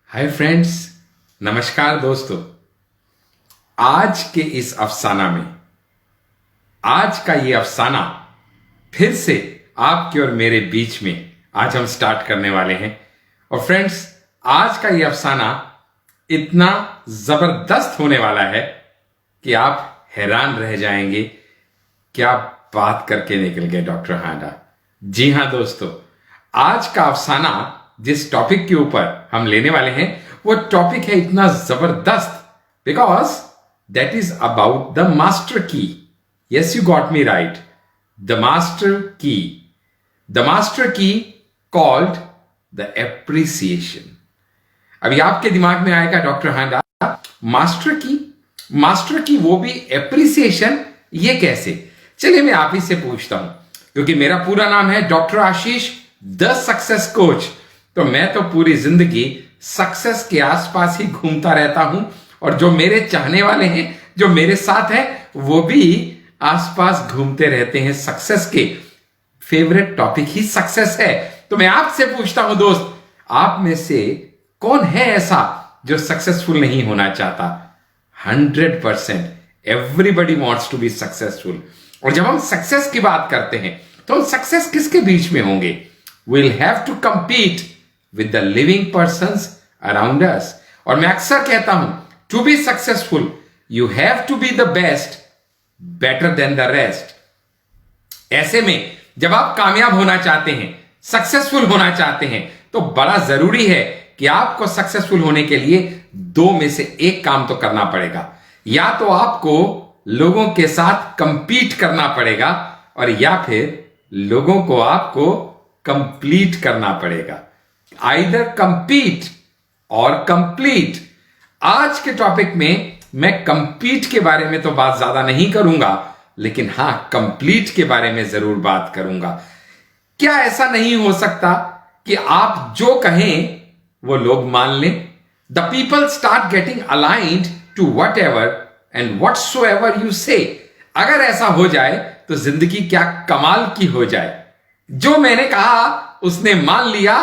Hi friends, नमस्कार दोस्तों। आज के इस अफसाना में आज का ये अफसाना फिर से आपके और मेरे बीच में आज हम स्टार्ट करने वाले हैं। और फ्रेंड्स, आज का ये अफसाना इतना जबरदस्त होने वाला है कि आप हैरान रह जाएंगे। क्या बात करके निकल गए डॉक्टर हांडा। जी हां दोस्तों, आज का अफसाना जिस टॉपिक के ऊपर हम लेने वाले हैं वो टॉपिक है इतना जबरदस्त because that is about the master key. Yes, you got me right, the master key. The master key called the appreciation. अभी आपके दिमाग में आएगा डॉक्टर हांडा, मास्टर की वो भी एप्रिसिएशन, ये कैसे? चलिए मैं आप ही से पूछता हूं, क्योंकि मेरा पूरा नाम है doctor Ashish the success coach. तो मैं तो पूरी जिंदगी सक्सेस के आसपास ही घूमता रहता हूं और जो मेरे चाहने वाले हैं, जो मेरे साथ हैं, वो भी आसपास घूमते रहते हैं। सक्सेस के फेवरेट टॉपिक ही सक्सेस है। तो मैं आपसे पूछता हूं दोस्त, आप में से कौन है ऐसा जो सक्सेसफुल नहीं होना चाहता? 100% everybody wants to be successful. और जब हम सक्सेस की बात करते हैं तो हम सक्सेस किसके बीच में होंगे? we'll have to compete with the living persons around us। और मैं अक्सर कहता हूं, to be successful you have to be the best, better than the rest। ऐसे में जब आप कामयाब होना चाहते हैं, सक्सेसफुल होना चाहते हैं, तो बड़ा जरूरी है कि आपको सक्सेसफुल होने के लिए दो में से एक काम तो करना पड़ेगा। या तो आपको लोगों के साथ कंपीट करना पड़ेगा और या फिर लोगों को आपको कंप्लीट करना पड़ेगा। आइदर कंपीट और कंप्लीट। आज के टॉपिक में मैं कंपीट के बारे में तो बात ज्यादा नहीं करूंगा, लेकिन हां, कंप्लीट के बारे में जरूर बात करूंगा। क्या ऐसा नहीं हो सकता कि आप जो कहें वो लोग मान लें? The people start getting aligned to whatever and whatsoever you say. अगर ऐसा हो जाए तो जिंदगी क्या कमाल की हो जाए। जो मैंने कहा उसने मान लिया,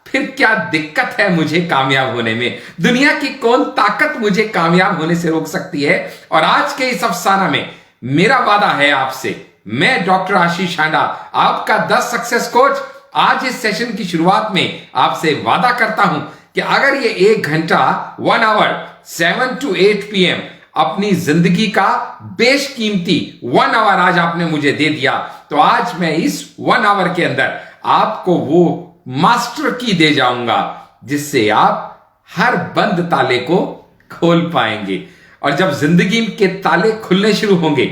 फिर क्या दिक्कत है मुझे कामयाब होने में? दुनिया की कौन ताकत मुझे कामयाब होने से रोक सकती है? और आज के इस अफसाना में मेरा वादा है आपसे, मैं डॉक्टर आशीष हांडा, आपका 10 सक्सेस कोच, आज इस सेशन की शुरुआत में आपसे वादा करता हूं कि अगर ये 1 घंटा 1 आवर 7 to 8 PM अपनी जिंदगी का बेशकीमती 1 आवर आज आपने मुझे दे दिया, तो आज मैं इस 1 आवर के अंदर आपको वो मास्टर की दे जाऊंगा जिससे आप हर बंद ताले को खोल पाएंगे। और जब जिंदगी के ताले खुलने शुरू होंगे,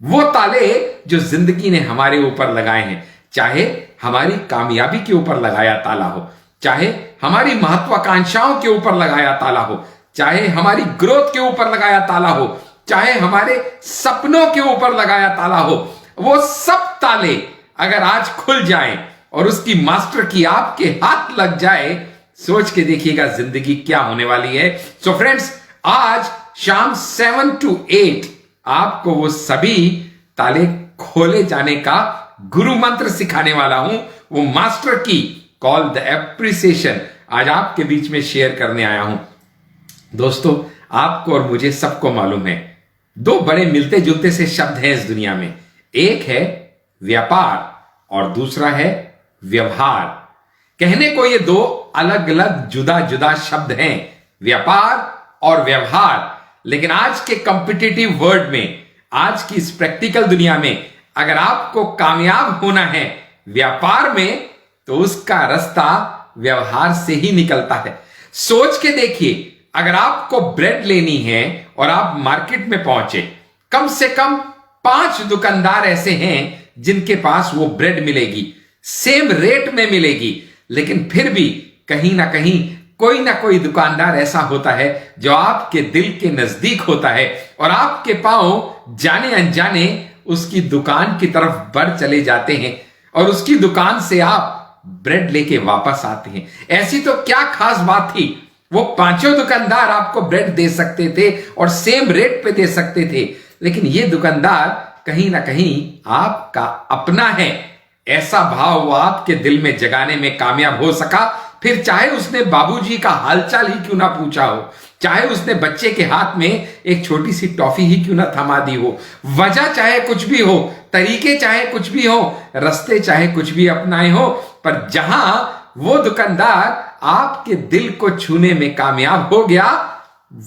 वो ताले जो जिंदगी ने हमारे ऊपर लगाए हैं, चाहे हमारी कामयाबी के ऊपर लगाया ताला हो, चाहे हमारी महत्वाकांक्षाओं के ऊपर लगाया ताला हो, चाहे हमारी ग्रोथ के ऊपर लगाया ताला हो, चाहे हमारे सपनों के ऊपर लगाया ताला हो, वो सब ताले अगर आज खुल जाएं और उसकी मास्टर की आपके हाथ लग जाए, सोच के देखिएगा जिंदगी क्या होने वाली है। सो फ्रेंड्स, आज शाम 7 to 8 आपको वो सभी ताले खोले जाने का गुरु मंत्र सिखाने वाला हूं। वो मास्टर की कॉल द एप्रिसिएशन आज आपके बीच में शेयर करने आया हूं। दोस्तों, आपको और मुझे सबको मालूम है, 2 बड़े मिलते जुलते से शब्द हैं इस दुनिया में। एक है व्यापार और दूसरा है व्यवहार। कहने को ये 2 अलग अलग जुदा जुदा शब्द हैं, व्यापार और व्यवहार। लेकिन आज के कॉम्पिटिटिव वर्ल्ड में, आज की इस प्रैक्टिकल दुनिया में, अगर आपको कामयाब होना है व्यापार में, तो उसका रास्ता व्यवहार से ही निकलता है। सोच के देखिए, अगर आपको ब्रेड लेनी है और आप मार्केट में पहुंचे, कम से कम 5 दुकानदार ऐसे हैं जिनके पास वो ब्रेड मिलेगी, सेम रेट में मिलेगी, लेकिन फिर भी कहीं ना कहीं कोई ना कोई दुकानदार ऐसा होता है जो आपके दिल के नजदीक होता है और आपके पांव जाने अनजाने उसकी दुकान की तरफ बढ़ चले जाते हैं और उसकी दुकान से आप ब्रेड लेके वापस आते हैं। ऐसी तो क्या खास बात थी, वो 5 दुकानदार आपको ब्रेड दे सकते थे और सेम रेट पे दे सकते थे, लेकिन ये दुकानदार कहीं ना कहीं आपका अपना है। ऐसा भाव वो आपके दिल में जगाने में कामयाब हो सका, फिर चाहे उसने बाबूजी का हालचाल ही क्यों ना पूछा हो, चाहे उसने बच्चे के हाथ में एक छोटी सी टॉफी ही क्यों ना थमा दी हो, वजह चाहे कुछ भी हो, तरीके चाहे कुछ भी हो, रास्ते चाहे कुछ भी अपनाए हो, पर जहां वो दुकानदार आपके दिल को छूने में कामयाब हो गया,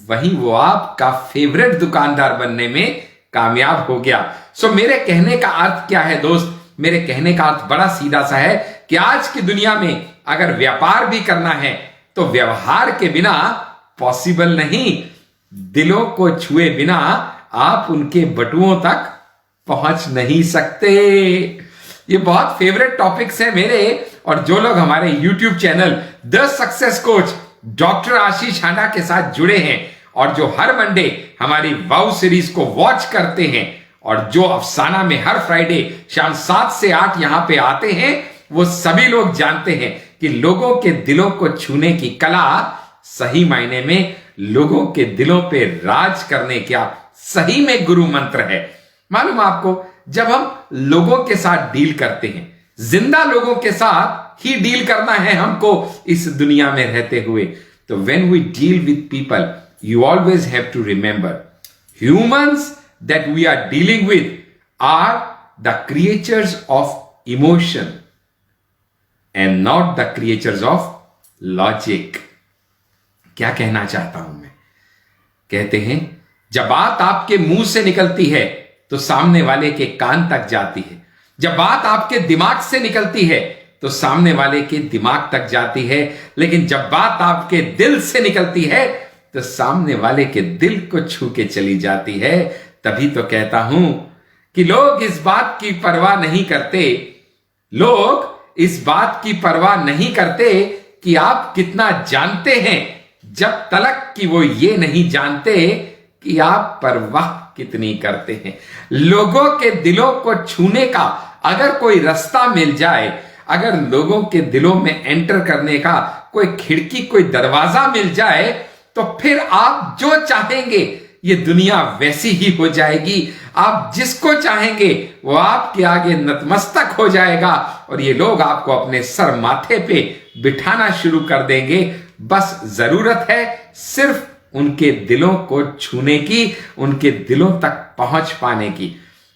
वहीं वो आपका फेवरेट दुकानदार बनने में कामयाब हो गया। सो मेरे कहने का अर्थ क्या है दोस्त? मेरे कहने का अर्थ बड़ा सीधा सा है कि आज की दुनिया में अगर व्यापार भी करना है तो व्यवहार के बिना पॉसिबल नहीं। दिलों को छुए बिना आप उनके बटुओं तक पहुंच नहीं सकते। ये बहुत फेवरेट टॉपिक्स हैं मेरे, और जो लोग हमारे YouTube channel the success coach doctor Ashish Handa के साथ जुड़े हैं और जो हर मंडे हमारी वाउ सीरीज को वॉच करते हैं और जो अफसाना में हर फ्राइडे शाम 7 से 8 यहां पे आते हैं, वो सभी लोग जानते हैं कि लोगों के दिलों को छूने की कला सही मायने में लोगों के दिलों पे राज करने का सही में गुरु मंत्र है। मालूम आपको, जब हम लोगों के साथ डील करते हैं, जिंदा लोगों के साथ ही डील करना है हमको इस दुनिया में रहते हुए, तो when we deal with people, you always have to remember, humans that we are dealing with are the creatures of emotion and not the creatures of logic। क्या कहना चाहता हूं मैं? कहते हैं जब बात आपके मुंह से निकलती है तो सामने वाले के कान तक जाती है, जब बात आपके दिमाग से निकलती है तो सामने वाले के दिमाग तक जाती है, लेकिन जब बात आपके दिल से निकलती है तो सामने वाले के दिल को छू के चली जाती है। तभी तो कहता हूं कि लोग इस बात की परवाह नहीं करते, लोग इस बात की परवाह नहीं करते कि आप कितना जानते हैं, जब तलक कि वो ये नहीं जानते कि आप परवाह कितनी करते हैं। लोगों के दिलों को छूने का अगर कोई रास्ता मिल जाए, अगर लोगों के दिलों में एंटर करने का कोई खिड़की, कोई दरवाजा मिल जाए, तो फिर आप जो चाहेंगे ये दुनिया वैसी ही हो जाएगी। आप जिसको चाहेंगे वो आपके आगे नतमस्तक हो जाएगा और ये लोग आपको अपने सर माथे पे बिठाना शुरू कर देंगे। बस जरूरत है सिर्फ उनके दिलों को छूने की, उनके दिलों तक पहुंच पाने की।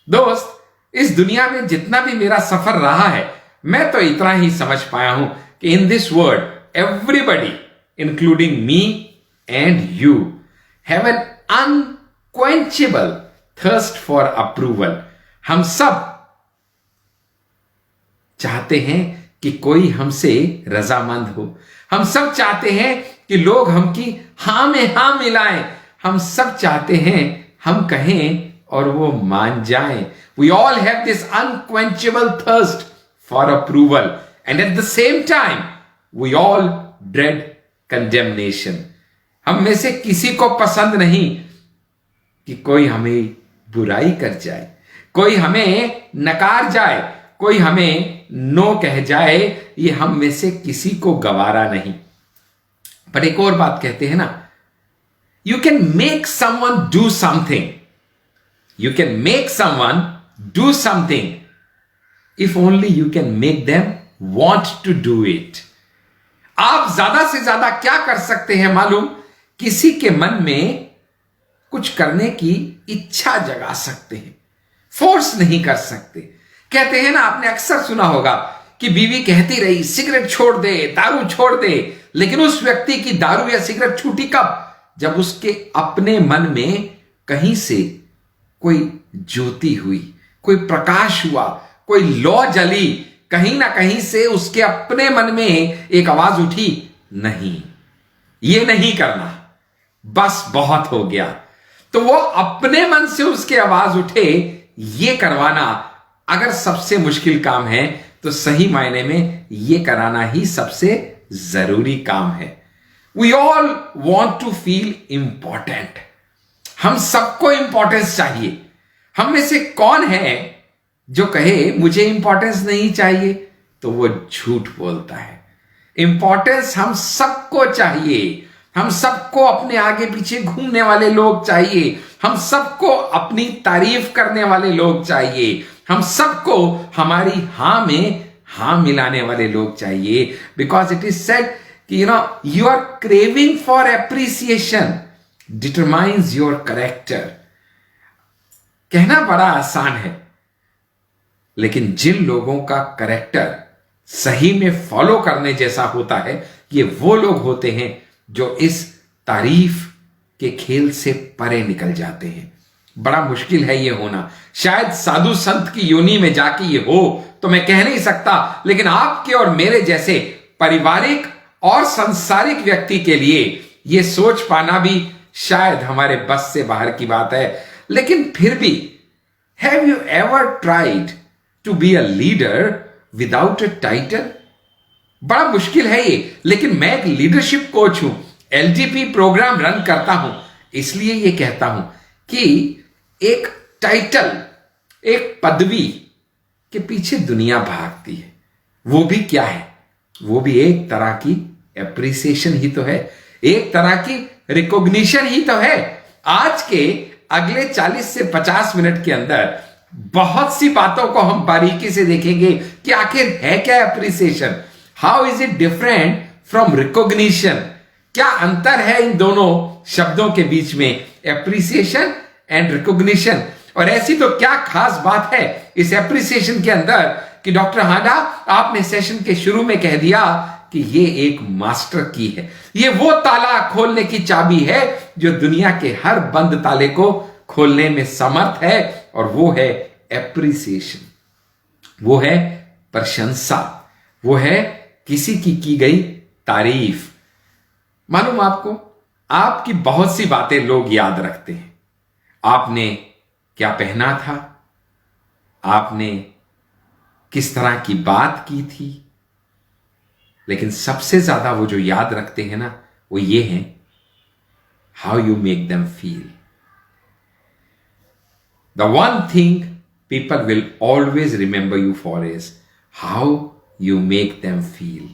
दोस्त, इस दुनिया में जितना भी मेरा सफर रहा है, मैं तो इतना ही समझ पाया हूं कि in this world everybody including me and you have an unquenchable thirst for approval. हम सब चाहते हैं कि कोई हमसे रजामंद हो, हम सब चाहते हैं कि लोग हमकी हां में हां मिलाएं, हम सब चाहते हैं हम कहें और वो मान जाएं। We all have this unquenchable thirst for approval and at the same time we all dread condemnation। हम में से किसी को पसंद नहीं कि कोई हमें बुराई कर जाए, कोई हमें नकार जाए, कोई हमें नो कह जाए, ये हम में से किसी को गवारा नहीं। पर एक और बात कहते हैं ना, you can make someone do something, you can make someone do something if only you can make them want to do it. आप ज्यादा से ज्यादा क्या कर सकते हैं मालूम? किसी के मन में कुछ करने की इच्छा जगा सकते हैं, फोर्स नहीं कर सकते। कहते हैं ना, आपने अक्सर सुना होगा कि बीवी कहती रही सिगरेट छोड़ दे, दारू छोड़ दे, लेकिन उस व्यक्ति की दारू या सिगरेट छूटी कब? जब उसके अपने मन में कहीं से कोई ज्योति हुई, कोई प्रकाश हुआ, कोई लौ जली, कहीं ना कहीं से उसके अपने मन में एक आवाज उठी, नहीं ये नहीं करना, बस बहुत हो गया। तो वो अपने मन से उसके आवाज उठे, ये करवाना अगर सबसे मुश्किल काम है तो सही मायने में ये कराना ही सबसे जरूरी काम है। We all want to feel important. हम सबको इंपॉर्टेंस चाहिए। हम में से कौन है जो कहे मुझे इंपॉर्टेंस नहीं चाहिए? तो वो झूठ बोलता है। इंपॉर्टेंस हम सबको चाहिए। हम सबको अपने आगे पीछे घूमने वाले लोग चाहिए। हम सबको अपनी तारीफ करने वाले लोग चाहिए। हम सबको हमारी हां में हां मिलाने वाले लोग चाहिए। बिकॉज इट इज सेड कि you are craving for appreciation determines your character. कहना बड़ा आसान है, लेकिन जिन लोगों का करेक्टर सही में फॉलो करने जैसा होता है, ये वो लोग होते हैं जो इस तारीफ के खेल से परे निकल जाते हैं। बड़ा मुश्किल है ये होना। शायद साधु संत की योनि में जाके ये हो तो मैं कह नहीं सकता, लेकिन आपके और मेरे जैसे पारिवारिक और सांसारिक व्यक्ति के लिए ये सोच पाना भी शायद हमारे बस से बाहर की बात है। लेकिन फिर भी, have you ever tried to be a leader without a title? बड़ा मुश्किल है ये, लेकिन मैं एक लीडरशिप कोच हूं, एलटीपी प्रोग्राम रन करता हूं, इसलिए ये कहता हूं कि एक टाइटल, एक पदवी के पीछे दुनिया भागती है। वो भी क्या है? वो भी एक तरह की एप्रिसिएशन ही तो है, एक तरह की रिकॉग्निशन ही तो है। आज के अगले 40 से 50 मिनट के अंदर बहुत सी बातों को हम बारीकी से देखेंगे कि आखिर है क्या appreciation, how is it different from recognition, क्या अंतर है इन दोनों शब्दों के बीच में, एप्रिसिएशन एंड रिकॉग्निशन। और ऐसी तो क्या खास बात है इस एप्रिसिएशन के अंदर कि डॉक्टर हांडा आपने सेशन के शुरू में कह दिया कि ये एक मास्टर की है, ये वो ताला खोलने की चाबी है जो दुनिया के हर बंद ताले को खोलने में समर्थ है, और वो है एप्रिसिएशन, वो है प्रशंसा, वो है किसी की गई तारीफ। मालूम आपको, आपकी बहुत सी बातें लोग याद रखते हैं। आपने क्या पहना था, आपने किस तरह की बात की थी, लेकिन सबसे ज्यादा वो जो याद रखते हैं ना, वो ये है how you make them feel. The one thing people will always remember you for is how you make them feel.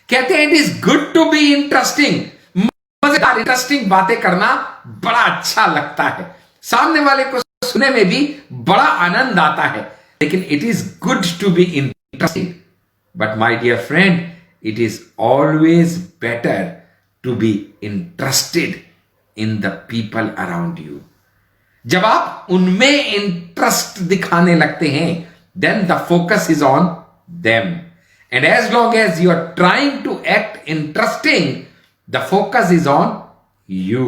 कहते हैं it is good to be interesting, मजेदार इंटरेस्टिंग बातें करना बड़ा अच्छा लगता है, सामने वाले को सुनने में भी बड़ा आनंद आता है, लेकिन it is good to be interesting, but my dear friend, it is always better to be interested in the people around you. जब आप उनमें इंटरेस्ट दिखाने लगते हैं, then the focus is on them, and as long as you are trying to act interesting, the focus is on you.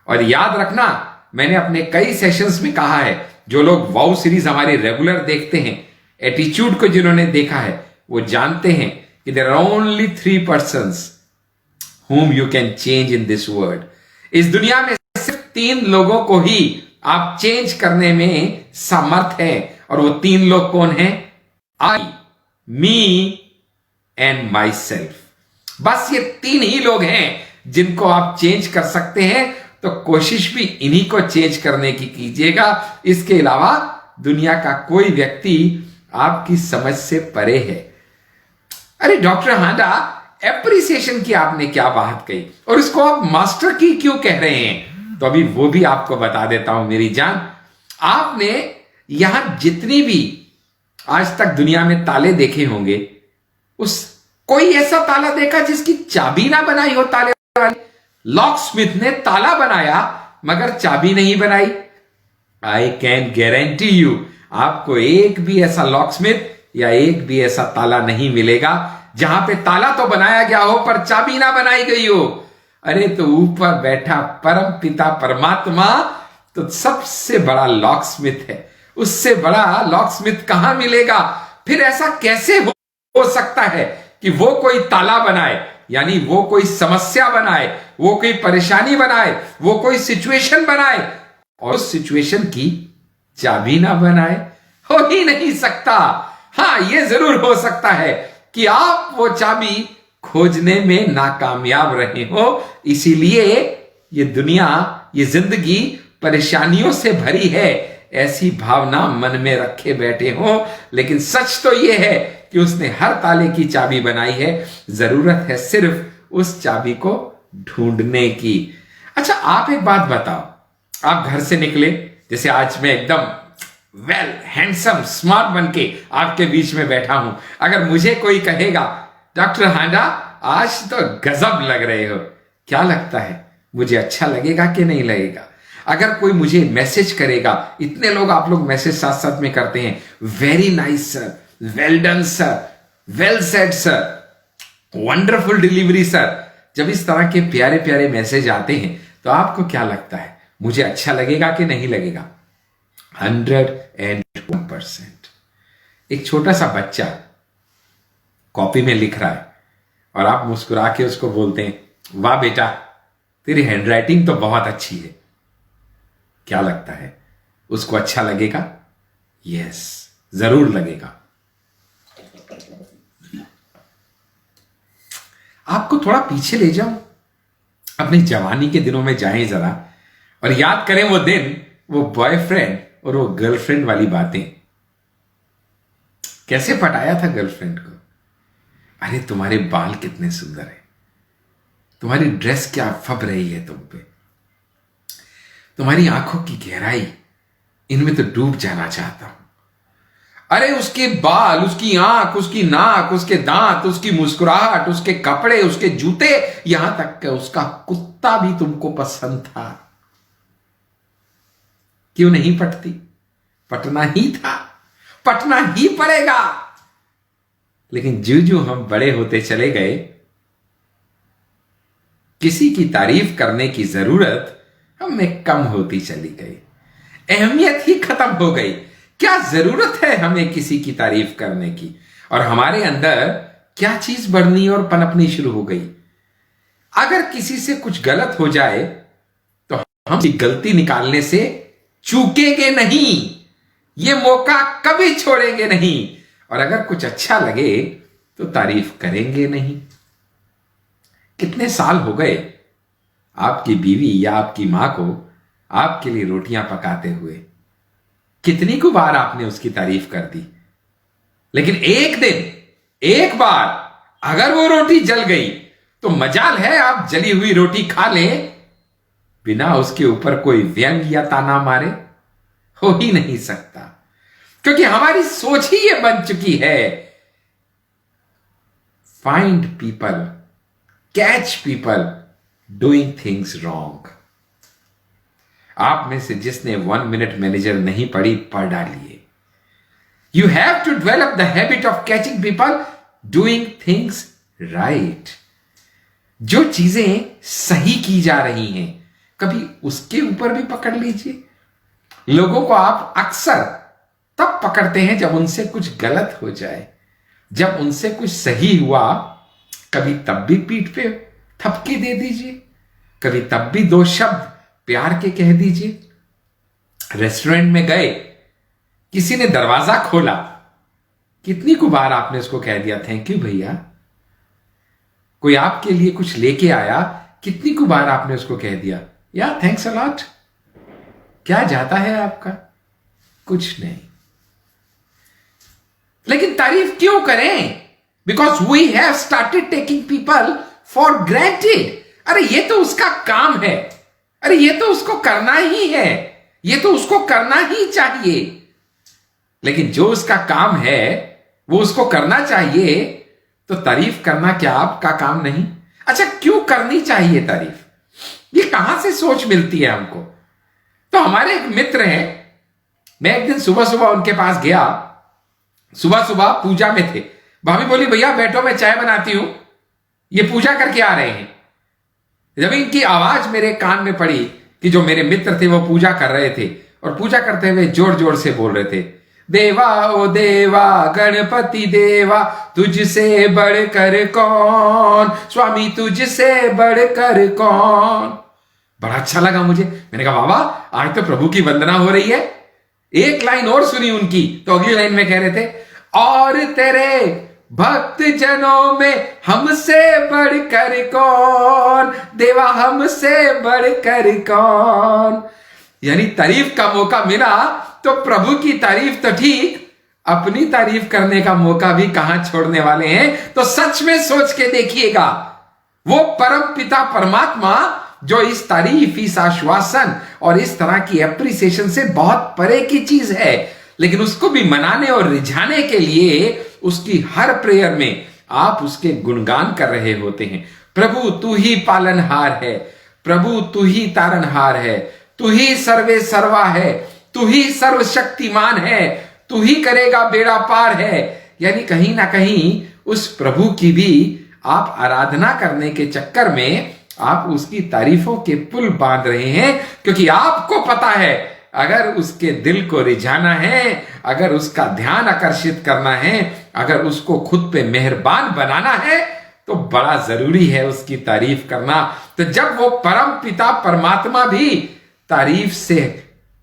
और याद रखना, मैंने अपने कई सेशंस में कहा है, जो लोग वाउ सीरीज हमारी रेगुलर देखते हैं, एटीट्यूड को जिन्होंने देखा है, वो जानते हैं कि there are only 3 persons whom you can change in this world। इस दुनिया में सिर्फ 3 लोगों को ही आप चेंज करने में समर्थ है, और वो 3 लोग कौन हैं? आई, मी एंड माई सेल्फ। बस ये 3 ही लोग हैं जिनको आप चेंज कर सकते हैं, तो कोशिश भी इन्हीं को चेंज करने की कीजिएगा। इसके अलावा दुनिया का कोई व्यक्ति आपकी समझ से परे है। अरे डॉक्टर हांडा, एप्रिसिएशन की आपने क्या बात कही, और इसको आप मास्टर की क्यों कह रहे हैं? तो अभी वो भी आपको बता देता हूं मेरी जान। आपने यहां जितनी भी आज तक दुनिया में ताले देखे होंगे, उस कोई ऐसा ताला देखा जिसकी चाबी ना बनाई हो ताले वाली? लॉक स्मिथ ने ताला बनाया मगर चाबी नहीं बनाई। आई कैन गारंटी यू, आपको एक भी ऐसा लॉक स्मिथ या एक भी ऐसा ताला नहीं मिलेगा जहां पे ताला तो बनाया गया हो पर चाबी ना बनाई गई हो। अरे तो ऊपर बैठा परम पिता परमात्मा तो सबसे बड़ा लॉक स्मिथ है, उससे बड़ा लॉक स्मिथ कहां मिलेगा? फिर ऐसा कैसे हो सकता है कि वो कोई ताला बनाए, यानी वो कोई समस्या बनाए, वो कोई परेशानी बनाए, वो कोई सिचुएशन बनाए, और उस सिचुएशन की चाबी ना बनाए? हो ही नहीं सकता। हां, ये जरूर हो सकता है कि आप वो चाबी खोजने में नाकामयाब रहे हो, इसीलिए ये दुनिया, ये जिंदगी परेशानियों से भरी है, ऐसी भावना मन में रखे बैठे हो। लेकिन सच तो यह है कि उसने हर ताले की चाबी बनाई है, जरूरत है सिर्फ उस चाबी को ढूंढने की। अच्छा, आप एक बात बताओ, आप घर से निकले, जैसे आज मैं एकदम वेल हैंडसम स्मार्ट बन के आपके बीच में बैठा हूं, अगर मुझे कोई कहेगा डॉक्टर हांडा आज तो गजब लग रहे हो। क्या लगता है, मुझे अच्छा लगेगा कि नहीं लगेगा? अगर कोई मुझे मैसेज करेगा, इतने लोग आप लोग मैसेज साथ साथ में करते हैं, very nice sir, well done sir, well said sir, wonderful delivery sir. जब इस तरह के प्यारे प्यारे मैसेज आते हैं तो आपको क्या लगता है, मुझे अच्छा लगेगा कि नहीं लगेगा? 101%। एक छोटा सा बच्चा कॉपी में लिख रहा है और आप मुस्कुरा के उसको बोलते हैं, वाह बेटा तेरी हैंडराइटिंग तो बहुत अच्छी है। क्या लगता है, उसको अच्छा लगेगा? यस, जरूर लगेगा। आपको थोड़ा पीछे ले जाऊं, अपनी जवानी के दिनों में जाएं जरा और याद करें वो दिन, वो बॉयफ्रेंड और वो गर्लफ्रेंड वाली बातें। कैसे पटाया था गर्लफ्रेंड को? अरे तुम्हारे बाल कितने सुंदर हैं, तुम्हारी ड्रेस क्या फब रही है तुम पे, तुम्हारी आंखों की गहराई, इनमें तो डूब जाना चाहता हूं। अरे उसके बाल, उसकी आंख, उसकी नाक, उसके दांत, उसकी मुस्कुराहट, उसके कपड़े, उसके जूते, यहां तक कि उसका कुत्ता भी तुमको पसंद था। क्यों नहीं पटती? पटना ही था, पटना ही पड़ेगा। लेकिन जो जो हम बड़े होते चले गए, किसी की तारीफ करने की जरूरत हमें कम होती चली गई, अहमियत ही खत्म हो गई। क्या जरूरत है हमें किसी की तारीफ करने की? और हमारे अंदर क्या चीज बढ़नी और पनपनी शुरू हो गई। अगर किसी से कुछ गलत हो जाए तो हम गलती निकालने से चूकेंगे नहीं, ये मौका कभी छोड़ेंगे नहीं। और अगर कुछ अच्छा लगे तो तारीफ करेंगे नहीं। कितने साल हो गए आपकी बीवी या आपकी मां को आपके लिए रोटियां पकाते हुए? कितनी को बार आपने उसकी तारीफ कर दी? लेकिन एक दिन, एक बार अगर वो रोटी जल गई तो मजाल है आप जली हुई रोटी खा लें बिना उसके ऊपर कोई व्यंग या ताना मारे। हो ही नहीं सकता, क्योंकि हमारी सोच ही ये बन चुकी है, find people, catch people doing things wrong. आप में से जिसने 1 मिनट मैनेजर नहीं पढ़ी, पढ़ डालिए। You have to develop the habit of catching people doing things right. जो चीजें सही की जा रही हैं, कभी उसके ऊपर भी पकड़ लीजिए। लोगों को आप अक्सर तब पकड़ते हैं जब उनसे कुछ गलत हो जाए। जब उनसे कुछ सही हुआ, कभी तब भी पीठ पे थपकी दे दीजिए, कभी तब भी 2 शब्द प्यार के कह दीजिए। रेस्टोरेंट में गए, किसी ने दरवाजा खोला, कितनी को बार आपने उसको कह दिया थैंक यू भैया? कोई आपके लिए कुछ लेके आया, कितनी को बार आपने उसको कह दिया या थैंक्स अ लॉट? क्या जाता है आपका? कुछ नहीं। लेकिन तारीफ क्यों करें? Because we have started taking people for granted. अरे ये तो उसका काम है, अरे ये तो उसको करना ही है, ये तो उसको करना ही चाहिए। लेकिन जो उसका काम है वो उसको करना चाहिए, तो तारीफ करना क्या आपका काम नहीं? अच्छा, क्यों करनी चाहिए तारीफ? ये कहां से सोच मिलती है हमको? तो हमारे एक मित्र हैं, मैं एक दिन सुबह सुबह उनके पास गया। सुबह सुबह पूजा में थे। भाभी बोली भैया बैठो मैं चाय बनाती हूं, ये पूजा करके आ रहे हैं। जब इनकी आवाज मेरे कान में पड़ी कि जो मेरे मित्र थे वो पूजा कर रहे थे, और पूजा करते हुए जोर जोर से बोल रहे थे, देवा ओ देवा गणपति देवा तुझसे बढ़कर कौन, स्वामी तुझसे बढ़कर कौन। बड़ा अच्छा लगा मुझे। मैंने कहा बाबा आज तो प्रभु की वंदना हो रही है। एक लाइन और सुनी उनकी, तो अगली लाइन में कह रहे थे, और तेरे भक्त जनों में हमसे बढ़कर कौन, देवा हमसे बढ़कर कौन। यानी तारीफ का मौका मिला तो प्रभु की तारीफ तो ठीक, अपनी तारीफ करने का मौका भी कहां छोड़ने वाले हैं। तो सच में सोच के देखिएगा, वो परम पिता परमात्मा जो इस तारीफ, इस आश्वासन और इस तरह की एप्रिसिएशन से बहुत परे की चीज है, लेकिन उसको भी मनाने और रिझाने के लिए उसकी हर प्रेयर में आप उसके गुणगान कर रहे होते हैं। प्रभु तू ही पालनहार है, प्रभु तू ही तारनहार है, तू ही सर्वे सर्वा है, तू ही सर्वशक्तिमान है, तू ही करेगा बेड़ा पार है। यानी कहीं ना कहीं उस प्रभु की भी आप आराधना करने के चक्कर में आप उसकी तारीफों के पुल बांध रहे हैं, क्योंकि आपको पता है अगर उसके दिल को रिझाना है, अगर उसका ध्यान आकर्षित करना है, अगर उसको खुद पे मेहरबान बनाना है, तो बड़ा जरूरी है उसकी तारीफ करना। तो जब वो परम पिता परमात्मा भी तारीफ से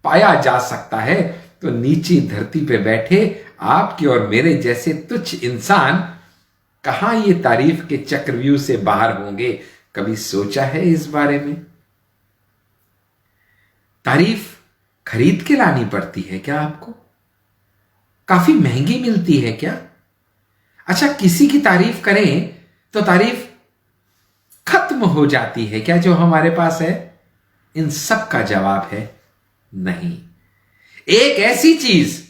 पाया जा सकता है, तो नीची धरती पे बैठे आपके और मेरे जैसे तुच्छ इंसान कहां ये तारीफ के चक्रव्यूह से बाहर होंगे? कभी सोचा है इस बारे में? तारीफ खरीद के लानी पड़ती है क्या आपको? काफी महंगी मिलती है क्या? अच्छा, किसी की तारीफ करें तो तारीफ खत्म हो जाती है क्या जो हमारे पास है? इन सब का जवाब है नहीं। एक ऐसी चीज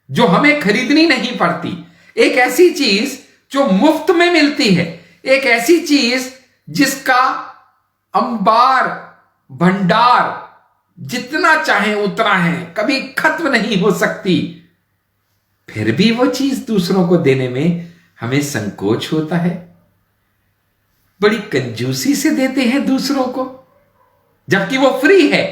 जो हमें खरीदनी नहीं पड़ती, एक ऐसी चीज जो मुफ्त में मिलती है, एक ऐसी चीज जिसका अंबार भंडार जितना चाहे उतना है, कभी खत्म नहीं हो सकती, फिर भी वो चीज दूसरों को देने में हमें संकोच होता है। बड़ी कंजूसी से देते हैं दूसरों को, जबकि वो फ्री है,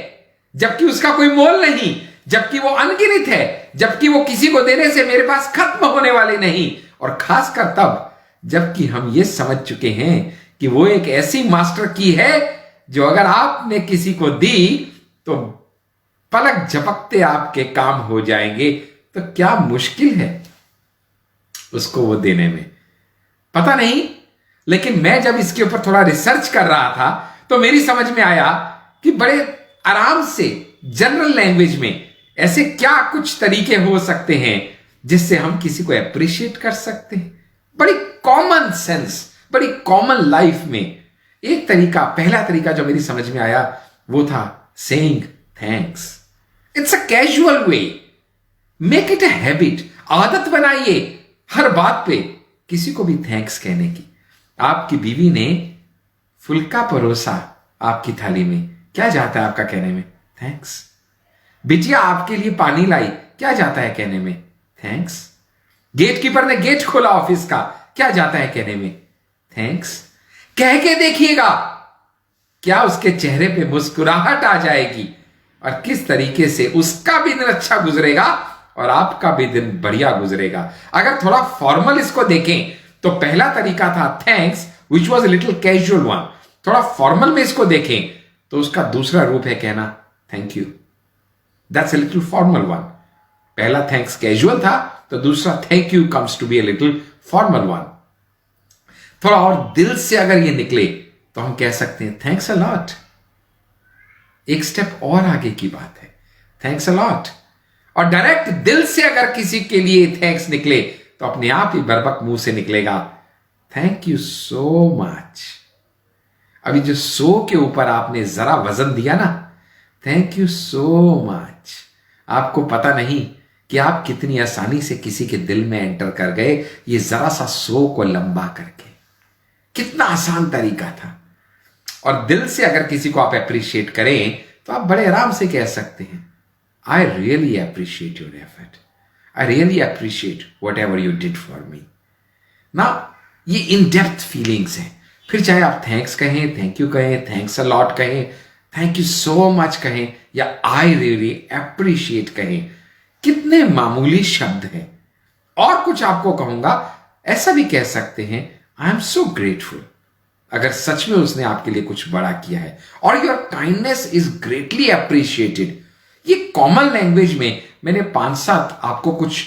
जबकि उसका कोई मोल नहीं, जबकि वो अनगिनत है, जबकि वो किसी को देने से मेरे पास खत्म होने वाली नहीं। और खासकर तब जबकि हम ये समझ चुके हैं कि वो एक ऐसी मास्टर की है जो अगर आपने किसी को दी तो पलक झपकते आपके काम हो जाएंगे। तो क्या मुश्किल है उसको वो देने में? पता नहीं, लेकिन मैं जब इसके ऊपर थोड़ा रिसर्च कर रहा था तो मेरी समझ में आया कि बड़े आराम से जनरल लैंग्वेज में ऐसे क्या कुछ तरीके हो सकते हैं जिससे हम किसी को अप्रिशिएट कर सकते हैं। बड़ी कॉमन सेंस, बड़ी कॉमन लाइफ में एक तरीका, पहला तरीका जो मेरी समझ में आया वो था saying thanks. It's a casual way, make it a habit. आदत बनाइए हर बात पे किसी को भी थैंक्स कहने की। आपकी बीवी ने फुल्का परोसा आपकी थाली में, क्या जाता है आपका कहने में? थैंक्स। बिटिया आपके लिए पानी लाई, क्या जाता है कहने में? थैंक्स। गेटकीपर ने गेट खोला ऑफिस का, क्या जाता है कहने में? थैंक्स। कह के देखिएगा क्या उसके चेहरे पे मुस्कुराहट आ जाएगी और किस तरीके से उसका भी दिन अच्छा गुजरेगा और आपका भी दिन बढ़िया गुजरेगा। अगर थोड़ा फॉर्मल इसको देखें तो पहला तरीका था thanks, which was a little casual one. थोड़ा फॉर्मल में इसको देखें तो उसका दूसरा रूप है कहना thank you. That's a little formal one. पहला थैंक्स कैजुअल था, तो दूसरा thank you comes to be a little formal one. थोड़ा और दिल से अगर ये निकले तो हम कह सकते हैं थैंक्स अ लॉट। एक स्टेप और आगे की बात है, थैंक्स अ लॉट। और डायरेक्ट दिल से अगर किसी के लिए थैंक्स निकले तो अपने आप ही बरबक मुंह से निकलेगा थैंक यू सो मच। अभी जो सो के ऊपर आपने जरा वजन दिया ना, थैंक यू सो मच, आपको पता नहीं कि आप कितनी आसानी से किसी के दिल में एंटर कर गए, ये जरा सा सो को लंबा करके। कितना आसान तरीका था। और दिल से अगर किसी को आप अप्रिशिएट करें तो आप बड़े आराम से कह सकते हैं I really appreciate your effort, I really appreciate what ever you did for me. ना ये इन डेप्थ फीलिंग्स हैं। फिर चाहे आप थैंक्स कहें, थैंक यू कहें, थैंक्स अ लॉट कहें, थैंक यू सो मच कहें या आई रियली अप्रिशिएट कहें, कितने मामूली शब्द हैं। और कुछ आपको कहूंगा, ऐसा भी कह सकते हैं आई एम सो ग्रेटफुल, अगर सच में उसने आपके लिए कुछ बड़ा किया है, और your kindness is greatly appreciated. ये कॉमन लैंग्वेज में मैंने 5-7 आपको कुछ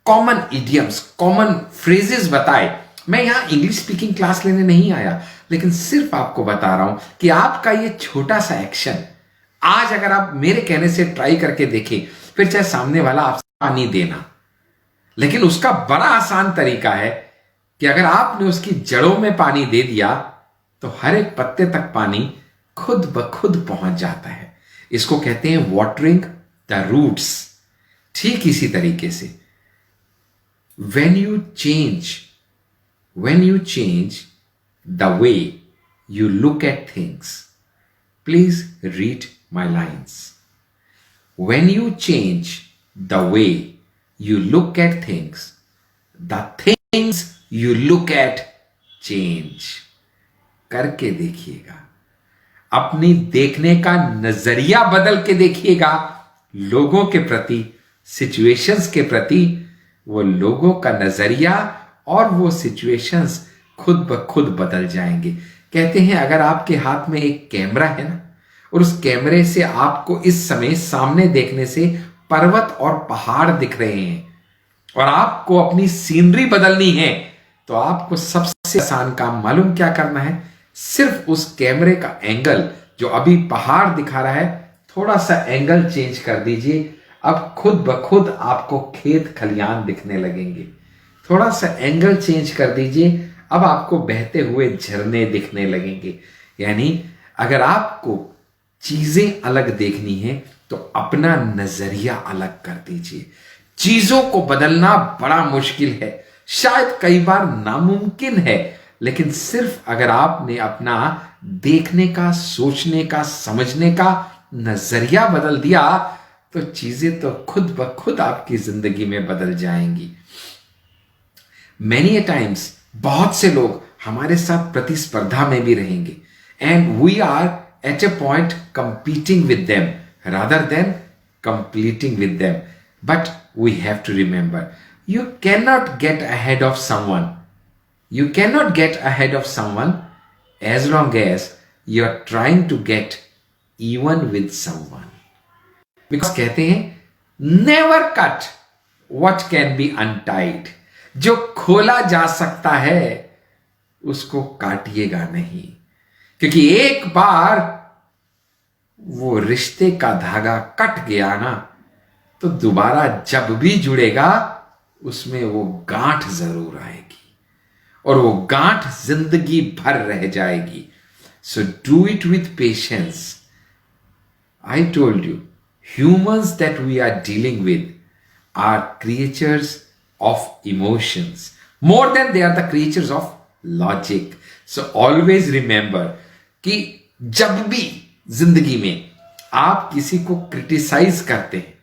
कॉमन इडियम्स, कॉमन फ्रेजेस बताए। मैं यहां इंग्लिश स्पीकिंग क्लास लेने नहीं आया, लेकिन सिर्फ आपको बता रहा हूं कि आपका ये छोटा सा एक्शन आज अगर आप मेरे कहने से ट्राई करके देखें, फिर चाहे सामने वाला आपसे पानी देना, लेकिन उसका बड़ा आसान तरीका है कि अगर आपने उसकी जड़ों में पानी दे दिया तो हर एक पत्ते तक पानी खुद ब खुद पहुंच जाता है। इसको कहते हैं वाटरिंग द रूट्स। ठीक इसी तरीके से when you change when you change the way you look at things, please read my lines. When you change the way you look at things, the things you look at change. करके देखिएगा, अपनी देखने का नजरिया बदल के देखिएगा लोगों के प्रति, सिचुएशंस के प्रति। वो लोगों का नजरिया और वो सिचुएशंस खुद ब खुद बदल जाएंगे। कहते हैं अगर आपके हाथ में एक कैमरा है ना, और उस कैमरे से आपको इस समय सामने देखने से पर्वत और पहाड़ दिख रहे हैं और आपको अपनी सीनरी बदलनी है, तो आपको सबसे आसान काम मालूम क्या करना है? सिर्फ उस कैमरे का एंगल, जो अभी पहाड़ दिखा रहा है, थोड़ा सा एंगल चेंज कर दीजिए। अब खुद ब खुद आपको खेत खलियान दिखने लगेंगे। थोड़ा सा एंगल चेंज कर दीजिए, अब आपको बहते हुए झरने दिखने लगेंगे। यानी अगर आपको चीजें अलग देखनी है तो अपना नजरिया अलग कर दीजिए। चीजों को बदलना बड़ा मुश्किल है, शायद कई बार नामुमकिन है, लेकिन सिर्फ अगर आपने अपना देखने का, सोचने का, समझने का नजरिया बदल दिया तो चीजें तो खुद ब खुद आपकी जिंदगी में बदल जाएंगी। मेनी टाइम्स बहुत से लोग हमारे साथ प्रतिस्पर्धा में भी रहेंगे, and we are at a point competing with them rather than completing with them. But we have to remember, you cannot get ahead of someone. You cannot get ahead of someone as long as you are trying to get even with someone. Because कहते हैं never cut what can be untied. जो खोला जा सकता है उसको काटिएगा नहीं, क्योंकि एक बार वो रिश्ते का धागा कट गया ना, तो दोबारा जब भी जुड़ेगा उसमें वो गांठ जरूर आएगी और वो गांठ जिंदगी भर रह जाएगी। So do it with patience. I told you, humans that we are dealing with are creatures of emotions more than they are the creatures of logic. So always remember कि जब भी जिंदगी में आप किसी को क्रिटिसाइज करते हैं,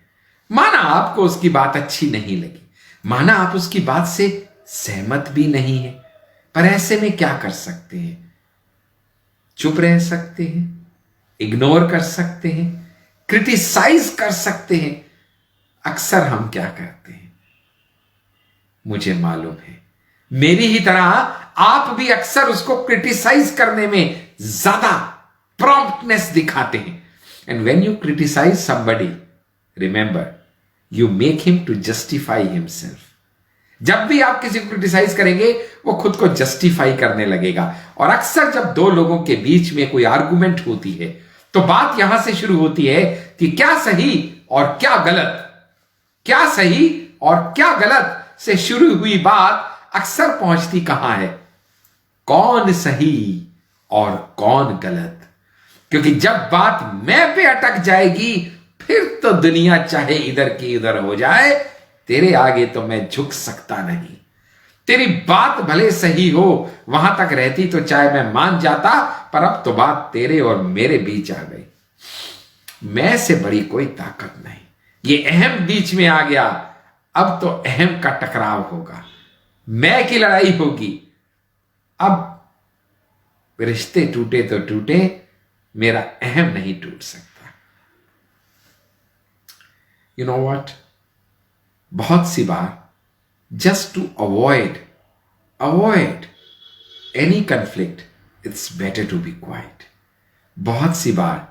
माना आपको उसकी बात अच्छी नहीं लगी, माना आप उसकी बात से सहमत भी नहीं है, पर ऐसे में क्या कर सकते हैं? चुप रह सकते हैं, इग्नोर कर सकते हैं, क्रिटिसाइज कर सकते हैं। अक्सर हम क्या करते हैं मुझे मालूम है, मेरी ही तरह आप भी अक्सर उसको क्रिटिसाइज करने में ज्यादा promptness दिखाते हैं। And when you criticize somebody, remember, you make him to justify himself. जब भी आप किसी को क्रिटिसाइज करेंगे वो खुद को जस्टिफाई करने लगेगा। और अक्सर जब दो लोगों के बीच में कोई आर्गुमेंट होती है तो बात यहां से शुरू होती है कि क्या सही और क्या गलत, क्या सही और क्या गलत से शुरू हुई बात अक्सर पहुंचती कहां है? कौन सही और कौन गलत। क्योंकि जब बात मैं पे अटक जाएगी फिर तो दुनिया चाहे इधर की उधर हो जाए, तेरे आगे तो मैं झुक सकता नहीं। तेरी बात भले सही हो, वहां तक रहती तो चाहे मैं मान जाता, पर अब तो बात तेरे और मेरे बीच आ गई। मैं से बड़ी कोई ताकत नहीं, ये अहम बीच में आ गया, अब तो अहम का टकराव होगा, मैं की लड़ाई होगी। अब रिश्ते टूटे तो टूटे, मेरा अहम नहीं टूट सकता। यू नो व्हाट, बहुत सी बार just to avoid any conflict, it's better to be quiet. बहुत सी बार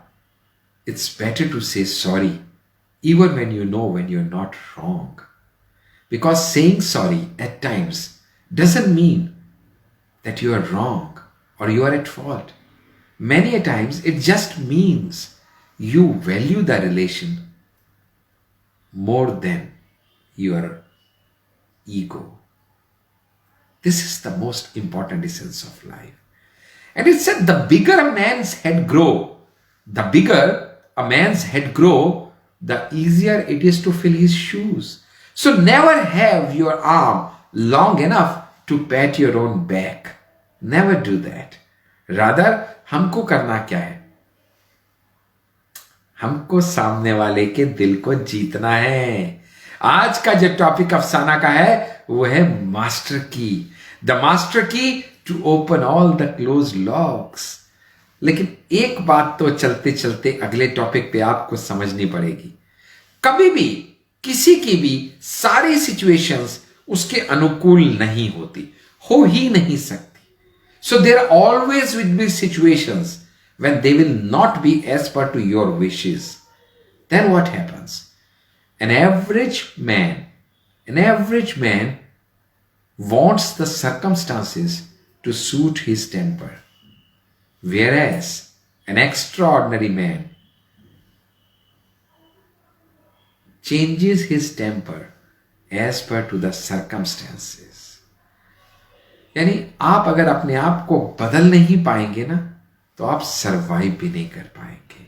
it's better to say sorry even when you know when you're not wrong, because saying sorry at times doesn't mean that you are wrong or you are at fault. Many a times it just means you value the relation more than your ego. This is the most important essence of life. And it said the bigger a man's head grow, the bigger a man's head grow, the easier it is to fill his shoes. So never have your arm long enough to pat your own back. Never do that. Rather, हमको करना क्या है? हमको सामने वाले के दिल को जीतना है। आज का जो टॉपिक अफसाना का है वो है master key, the master key to open all the close locks. लेकिन एक बात तो चलते चलते अगले टॉपिक पे आपको समझनी पड़ेगी। कभी भी किसी की भी सारी सिचुएशंस उसके अनुकूल नहीं होती, हो ही नहीं सकती। So there always will be situations when they will not be as per to your wishes. Then what happens? An average man wants the circumstances to suit his temper, whereas an extraordinary man changes his temper as per to the circumstances. यानी आप अगर अपने आप को बदल नहीं पाएंगे ना, तो आप सरवाइव भी नहीं कर पाएंगे।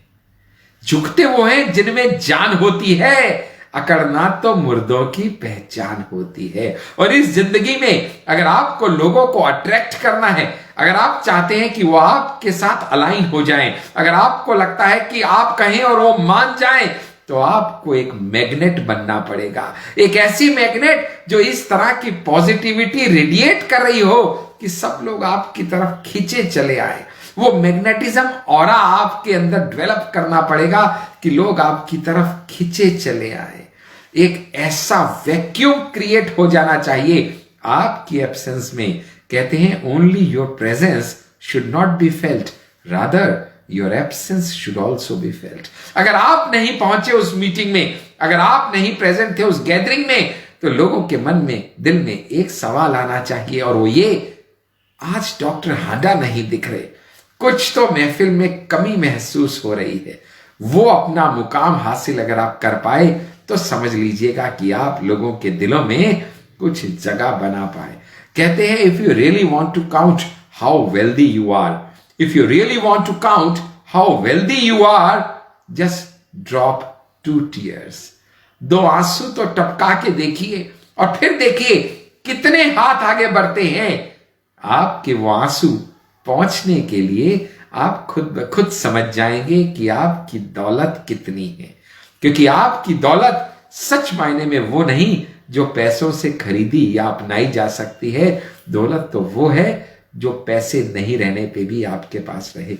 झुकते वो हैं जिनमें जान होती है, अकड़ना तो मुर्दों की पहचान होती है। और इस जिंदगी में अगर आपको लोगों को अट्रैक्ट करना है, अगर आप चाहते हैं कि वो आपके साथ अलाइन हो जाएं, अगर आपको लगता है कि आप कहें और वो मान जाएं, तो आपको एक मैग्नेट बनना पड़ेगा। एक ऐसी मैग्नेट जो इस तरह की पॉजिटिविटी रेडिएट कर रही हो कि सब लोग आपकी तरफ खींचे चले आए। वो मैग्नेटिज्म ऑरा आपके अंदर डेवलप करना पड़ेगा कि लोग आपकी तरफ खींचे चले आए। एक ऐसा वैक्यूम क्रिएट हो जाना चाहिए आपकी एब्सेंस में। कहते हैं only your presence should not be felt, rather your absence should also be felt. अगर आप नहीं पहुंचे उस मीटिंग में, अगर आप नहीं प्रेजेंट थे उस गैदरिंग में, तो लोगों के मन में, दिल में एक सवाल आना चाहिए, और वो ये, आज डॉक्टर हांडा नहीं दिख रहे, कुछ तो महफिल में कमी महसूस हो रही है। वो अपना मुकाम हासिल अगर आप कर पाए तो समझ लीजिएगा कि आप लोगों के दिलों में कुछ जगह बना पाए। कहते हैं if you really want to count how wealthy you are, if you really want to count how wealthy you are, just drop 2 tears। 2 आंसू तो टपका के देखिए और फिर देखिए कितने हाथ आगे बढ़ते हैं। आपके वो आंसू पहुंचने के लिए आप खुद ब खुद समझ जाएंगे कि आपकी दौलत कितनी है, क्योंकि आपकी दौलत सच मायने में वो नहीं जो पैसों से खरीदी या अपनाई जा सकती है। दौलत तो वो है जो पैसे नहीं रहने पे भी आपके पास रहे।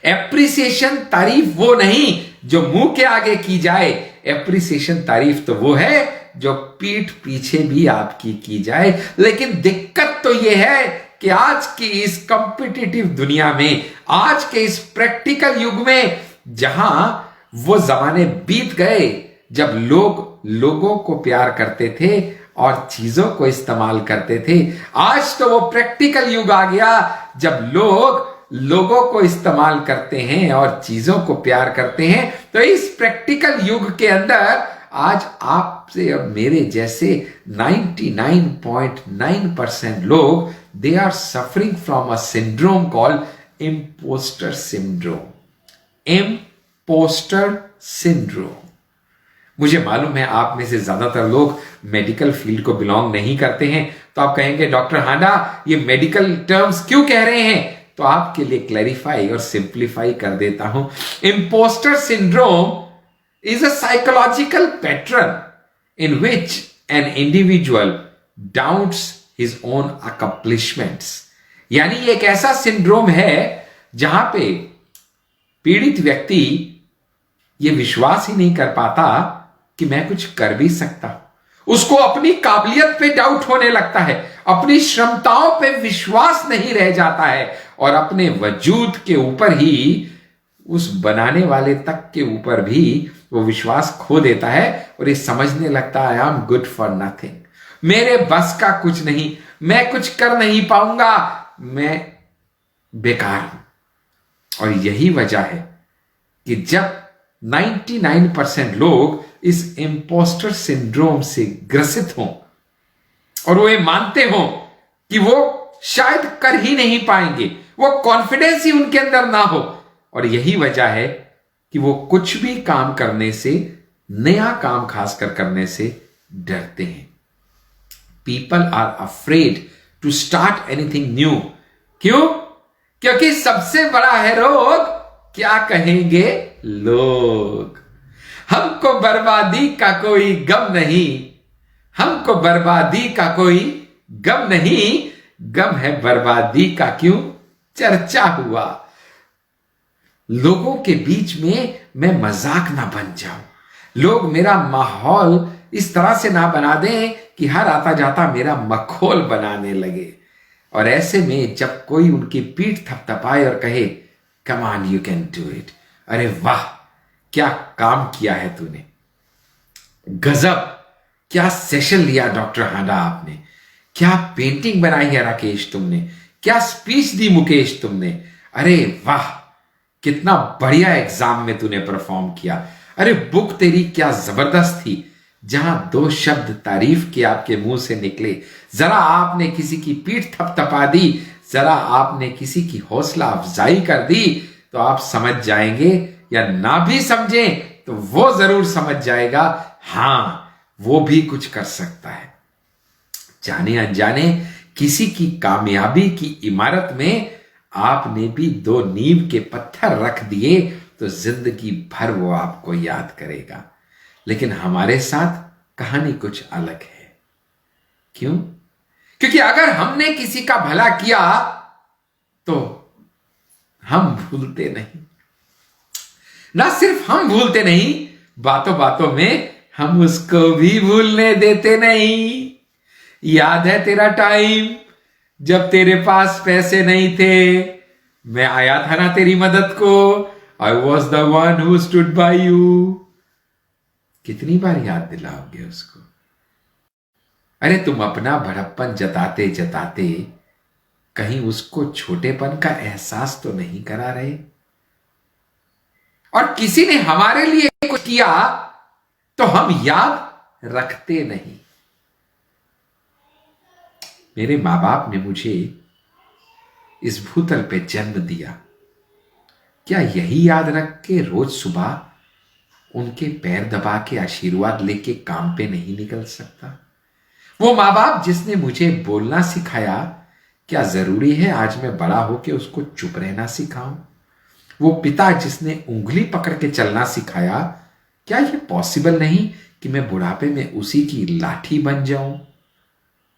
एप्रिसिएशन, तारीफ वो नहीं जो मुंह के आगे की जाए, एप्रिसिएशन, तारीफ तो वो है जो पीठ पीछे भी आपकी की जाए। लेकिन दिक्कत तो ये है कि आज की इस कॉम्पिटिटिव दुनिया में, आज के इस प्रैक्टिकल युग में, जहां वो जमाने बीत गए जब लोग लोगों को प्यार करते थे और चीजों को इस्तेमाल करते थे, आज तो वो प्रैक्टिकल युग आ गया जब लोग लोगों को इस्तेमाल करते हैं और चीजों को प्यार करते हैं। तो इस प्रैक्टिकल युग के अंदर आज आपसे और मेरे जैसे 99.9% लोग, they are suffering from a syndrome called imposter syndrome. Imposter syndrome. मुझे मालूम है आप में से ज्यादातर लोग मेडिकल फील्ड को बिलोंग नहीं करते हैं, तो आप कहेंगे डॉक्टर हांडा ये मेडिकल टर्म्स क्यों कह रहे हैं? तो आपके लिए क्लैरिफाई और सिंप्लीफाई कर देता हूं। Imposter syndrome is a psychological pattern in which an individual doubts his own accomplishments। यानी एक ऐसा सिंड्रोम है जहां पे पीड़ित व्यक्ति ये विश्वास ही नहीं कर पाता कि मैं कुछ कर भी सकता। उसको अपनी काबिलियत पे डाउट होने लगता है, अपनी क्षमताओं पे विश्वास नहीं रह जाता है और अपने वजूद के ऊपर ही, उस बनाने वाले तक के ऊपर भी वो विश्वास खो देता है और ये समझने लगता है I am good for nothing, मेरे बस का कुछ नहीं, मैं कुछ कर नहीं पाऊंगा, मैं बेकार हूं। और यही वजह है कि जब 99% लोग इस इम्पोस्टर सिंड्रोम से ग्रसित हों और वो ये मानते हों कि वो शायद कर ही नहीं पाएंगे, वो कॉन्फिडेंस ही उनके अंदर ना हो, और यही वजह है कि वो कुछ भी काम करने से, नया काम खासकर करने से डरते हैं। People are afraid to start anything new. क्यों? क्योंकि सबसे बड़ा है रोग, क्या कहेंगे लोग। हमको बर्बादी का कोई गम नहीं, हमको बर्बादी का कोई गम नहीं, गम है बर्बादी का क्यों चर्चा हुआ। लोगों के बीच में मैं मजाक ना बन जाऊं, लोग मेरा माहौल इस तरह से ना बना दें कि हर आता जाता मेरा मखौल बनाने लगे। और ऐसे में जब कोई उनकी पीठ थपथपाए और कहे come on you can do it, अरे वाह क्या काम किया है तूने, गजब क्या सेशन लिया डॉक्टर हांडा आपने, क्या पेंटिंग बनाई है राकेश तुमने, क्या स्पीच दी मुकेश तुमने, अरे वाह कितना बढ़िया एग्जाम में तूने परफॉर्म किया, अरे बुक तेरी क्या जबरदस्त थी। जहां 2 शब्द तारीफ के आपके मुंह से निकले, जरा आपने किसी की पीठ थपथपा दी, जरा आपने किसी की हौसला अफजाई कर दी, तो आप समझ जाएंगे, या ना भी समझें तो वो जरूर समझ जाएगा, हां वो भी कुछ कर सकता है। जाने अनजाने किसी की कामयाबी की इमारत में आपने भी 2 नींव के पत्थर रख दिए तो जिंदगी भर वो आपको याद करेगा। लेकिन हमारे साथ कहानी कुछ अलग है। क्यों? क्योंकि अगर हमने किसी का भला किया तो हम भूलते नहीं, ना सिर्फ हम भूलते नहीं, बातों बातों में हम उसको भी भूलने देते नहीं। याद है तेरा टाइम जब तेरे पास पैसे नहीं थे, मैं आया था ना तेरी मदद को, I was the one who stood by you. कितनी बार याद दिलाओगे उसको? अरे तुम अपना बड़प्पन जताते जताते कहीं उसको छोटेपन का एहसास तो नहीं करा रहे? और किसी ने हमारे लिए कुछ किया तो हम याद रखते नहीं। मेरे मां बाप ने मुझे इस भूतल पे जन्म दिया, क्या यही याद रख के रोज सुबह उनके पैर दबा के आशीर्वाद लेके काम पे नहीं निकल सकता? वो मां बाप जिसने मुझे बोलना सिखाया, क्या जरूरी है आज मैं बड़ा होके उसको चुप रहना सिखाऊं? वो पिता जिसने उंगली पकड़ के चलना सिखाया, क्या ये पॉसिबल नहीं कि मैं बुढ़ापे में उसी की लाठी बन जाऊं?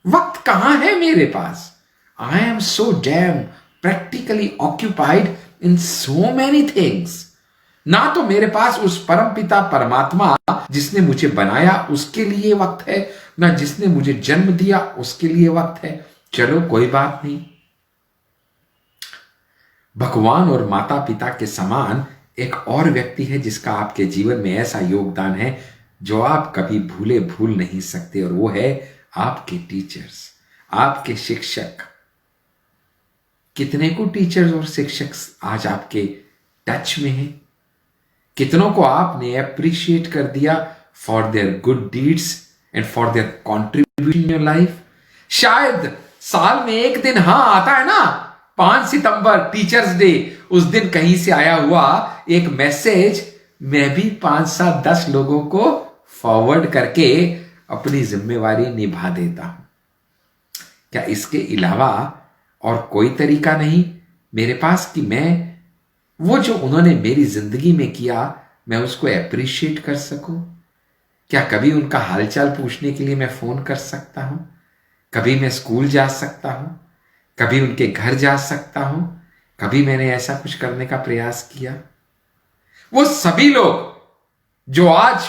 वक्त कहां है मेरे पास? I am so damn practically occupied in so many things. ना तो मेरे पास उस परम पिता परमात्मा जिसने मुझे बनाया उसके लिए वक्त है, ना जिसने मुझे जन्म दिया उसके लिए वक्त है। चलो कोई बात नहीं, भगवान और माता पिता के समान एक और व्यक्ति है जिसका आपके जीवन में ऐसा योगदान है जो आप कभी भूल नहीं सकते, और वो है आपके टीचर्स, आपके शिक्षक। कितने को टीचर्स और शिक्षक आज आपके टच में हैं? कितनों को आपने अप्रिशिएट कर दिया for their good deeds and for their contribution in your life? शायद साल में एक दिन आता है ना, 5 सितंबर टीचर्स डे, उस दिन कहीं से आया हुआ एक मैसेज मैं भी 5-7-10 लोगों को फॉरवर्ड करके अपनी जिम्मेवारी निभा देता हूं। क्या इसके अलावा और कोई तरीका नहीं मेरे पास कि मैं वो जो उन्होंने मेरी जिंदगी में किया मैं उसको अप्रिशिएट कर सकूं? क्या कभी उनका हालचाल पूछने के लिए मैं फोन कर सकता हूं? कभी मैं स्कूल जा सकता हूं? कभी उनके घर जा सकता हूं? कभी मैंने ऐसा कुछ करने का प्रयास किया? वो सभी लोग जो आज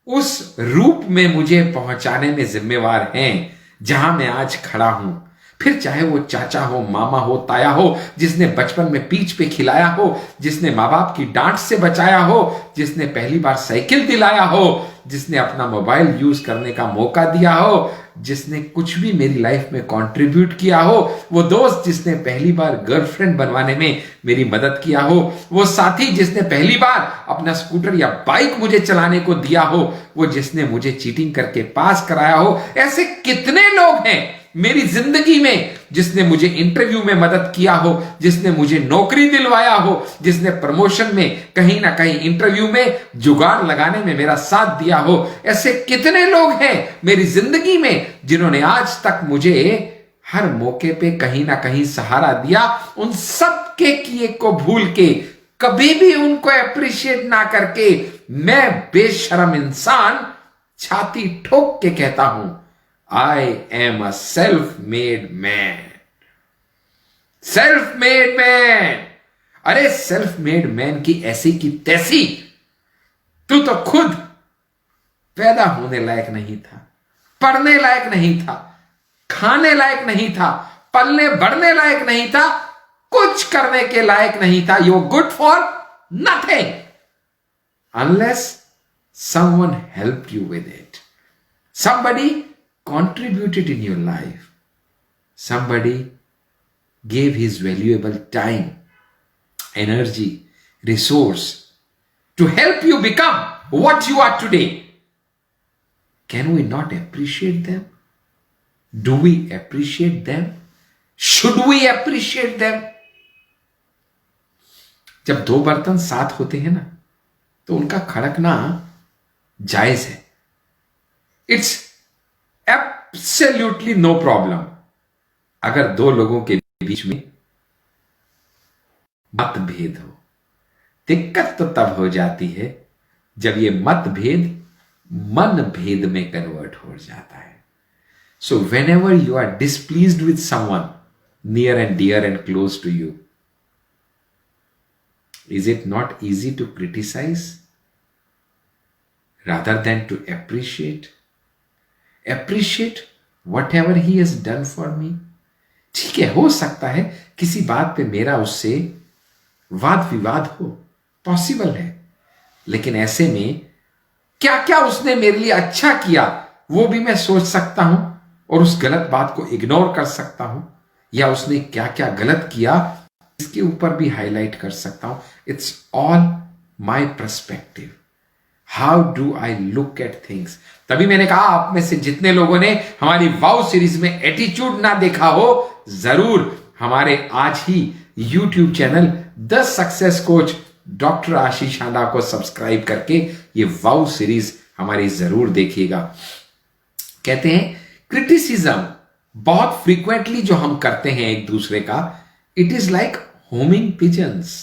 उस रूप में मुझे पहुंचाने में जिम्मेवार हैं जहां मैं आज खड़ा हूं, फिर चाहे वो चाचा हो, मामा हो, ताया हो, जिसने बचपन में पीठ पे खिलाया हो, जिसने माँ बाप की डांट से बचाया हो, जिसने पहली बार साइकिल दिलाया हो, जिसने अपना मोबाइल यूज करने का मौका दिया हो, जिसने कुछ भी मेरी लाइफ में कंट्रीब्यूट किया हो, वो दोस्त जिसने पहली बार गर्लफ्रेंड बनवाने में मेरी मदद किया हो, वो साथी जिसने पहली बार अपना स्कूटर या बाइक मुझे चलाने को दिया हो, वो जिसने मुझे चीटिंग करके पास कराया हो, ऐसे कितने लोग हैं मेरी जिंदगी में जिसने मुझे इंटरव्यू में मदद किया हो, जिसने मुझे नौकरी दिलवाया हो, जिसने प्रमोशन में कहीं ना कहीं इंटरव्यू में जुगाड़ लगाने में मेरा साथ दिया हो, ऐसे कितने लोग हैं मेरी जिंदगी में जिन्होंने आज तक मुझे हर मौके पे कहीं ना कहीं सहारा दिया। उन सब के किए को भूल के, कभी भी उनको अप्रिशिएट ना करके, मैं बेशरम इंसान छाती ठोक के कहता हूं, I am a self made man. Self made man. अरे सेल्फ मेड मैन की ऐसी की तैसी, तू तो खुद पैदा होने लायक नहीं था, पढ़ने लायक नहीं था, खाने लायक नहीं था, पलने बढ़ने लायक नहीं था, कुछ करने के लायक नहीं था। You good for nothing unless someone helped you with it. Somebody contributed in your life. Somebody gave his valuable time, energy, resource to help you become what you are today. Can we not appreciate them? Do we appreciate them? Should we appreciate them? जब दो बर्तन साथ होते हैं ना, तो उनका खड़कना जायज है। It's absolutely no problem. अगर दो लोगों के बीच में मतभेद हो, दिक्कत तो तब हो जाती है जब ये मतभेद मन भेद में कन्वर्ट हो जाता है। So whenever you are displeased with someone near and dear and close to you, is it not easy to criticise rather than to appreciate whatever he has done for me? ठीक है, हो सकता है किसी बात पे मेरा उससे वाद विवाद हो, पॉसिबल है, लेकिन ऐसे में क्या क्या उसने मेरे लिए अच्छा किया वो भी मैं सोच सकता हूं और उस गलत बात को इग्नोर कर सकता हूं, या उसने क्या क्या गलत किया इसके ऊपर भी हाईलाइट कर सकता हूं। It's all my perspective. How do I look at things. तभी मैंने कहा, आप में से जितने लोगों ने हमारी वाउ सीरीज में एटीट्यूड ना देखा हो, जरूर हमारे आज ही YouTube channel the success coach doctor Ashish Handa को सब्सक्राइब करके ये वाउ सीरीज हमारी जरूर देखिएगा। कहते हैं क्रिटिसिज्म बहुत फ्रीक्वेंटली जो हम करते हैं एक दूसरे का, it is like homing pigeons.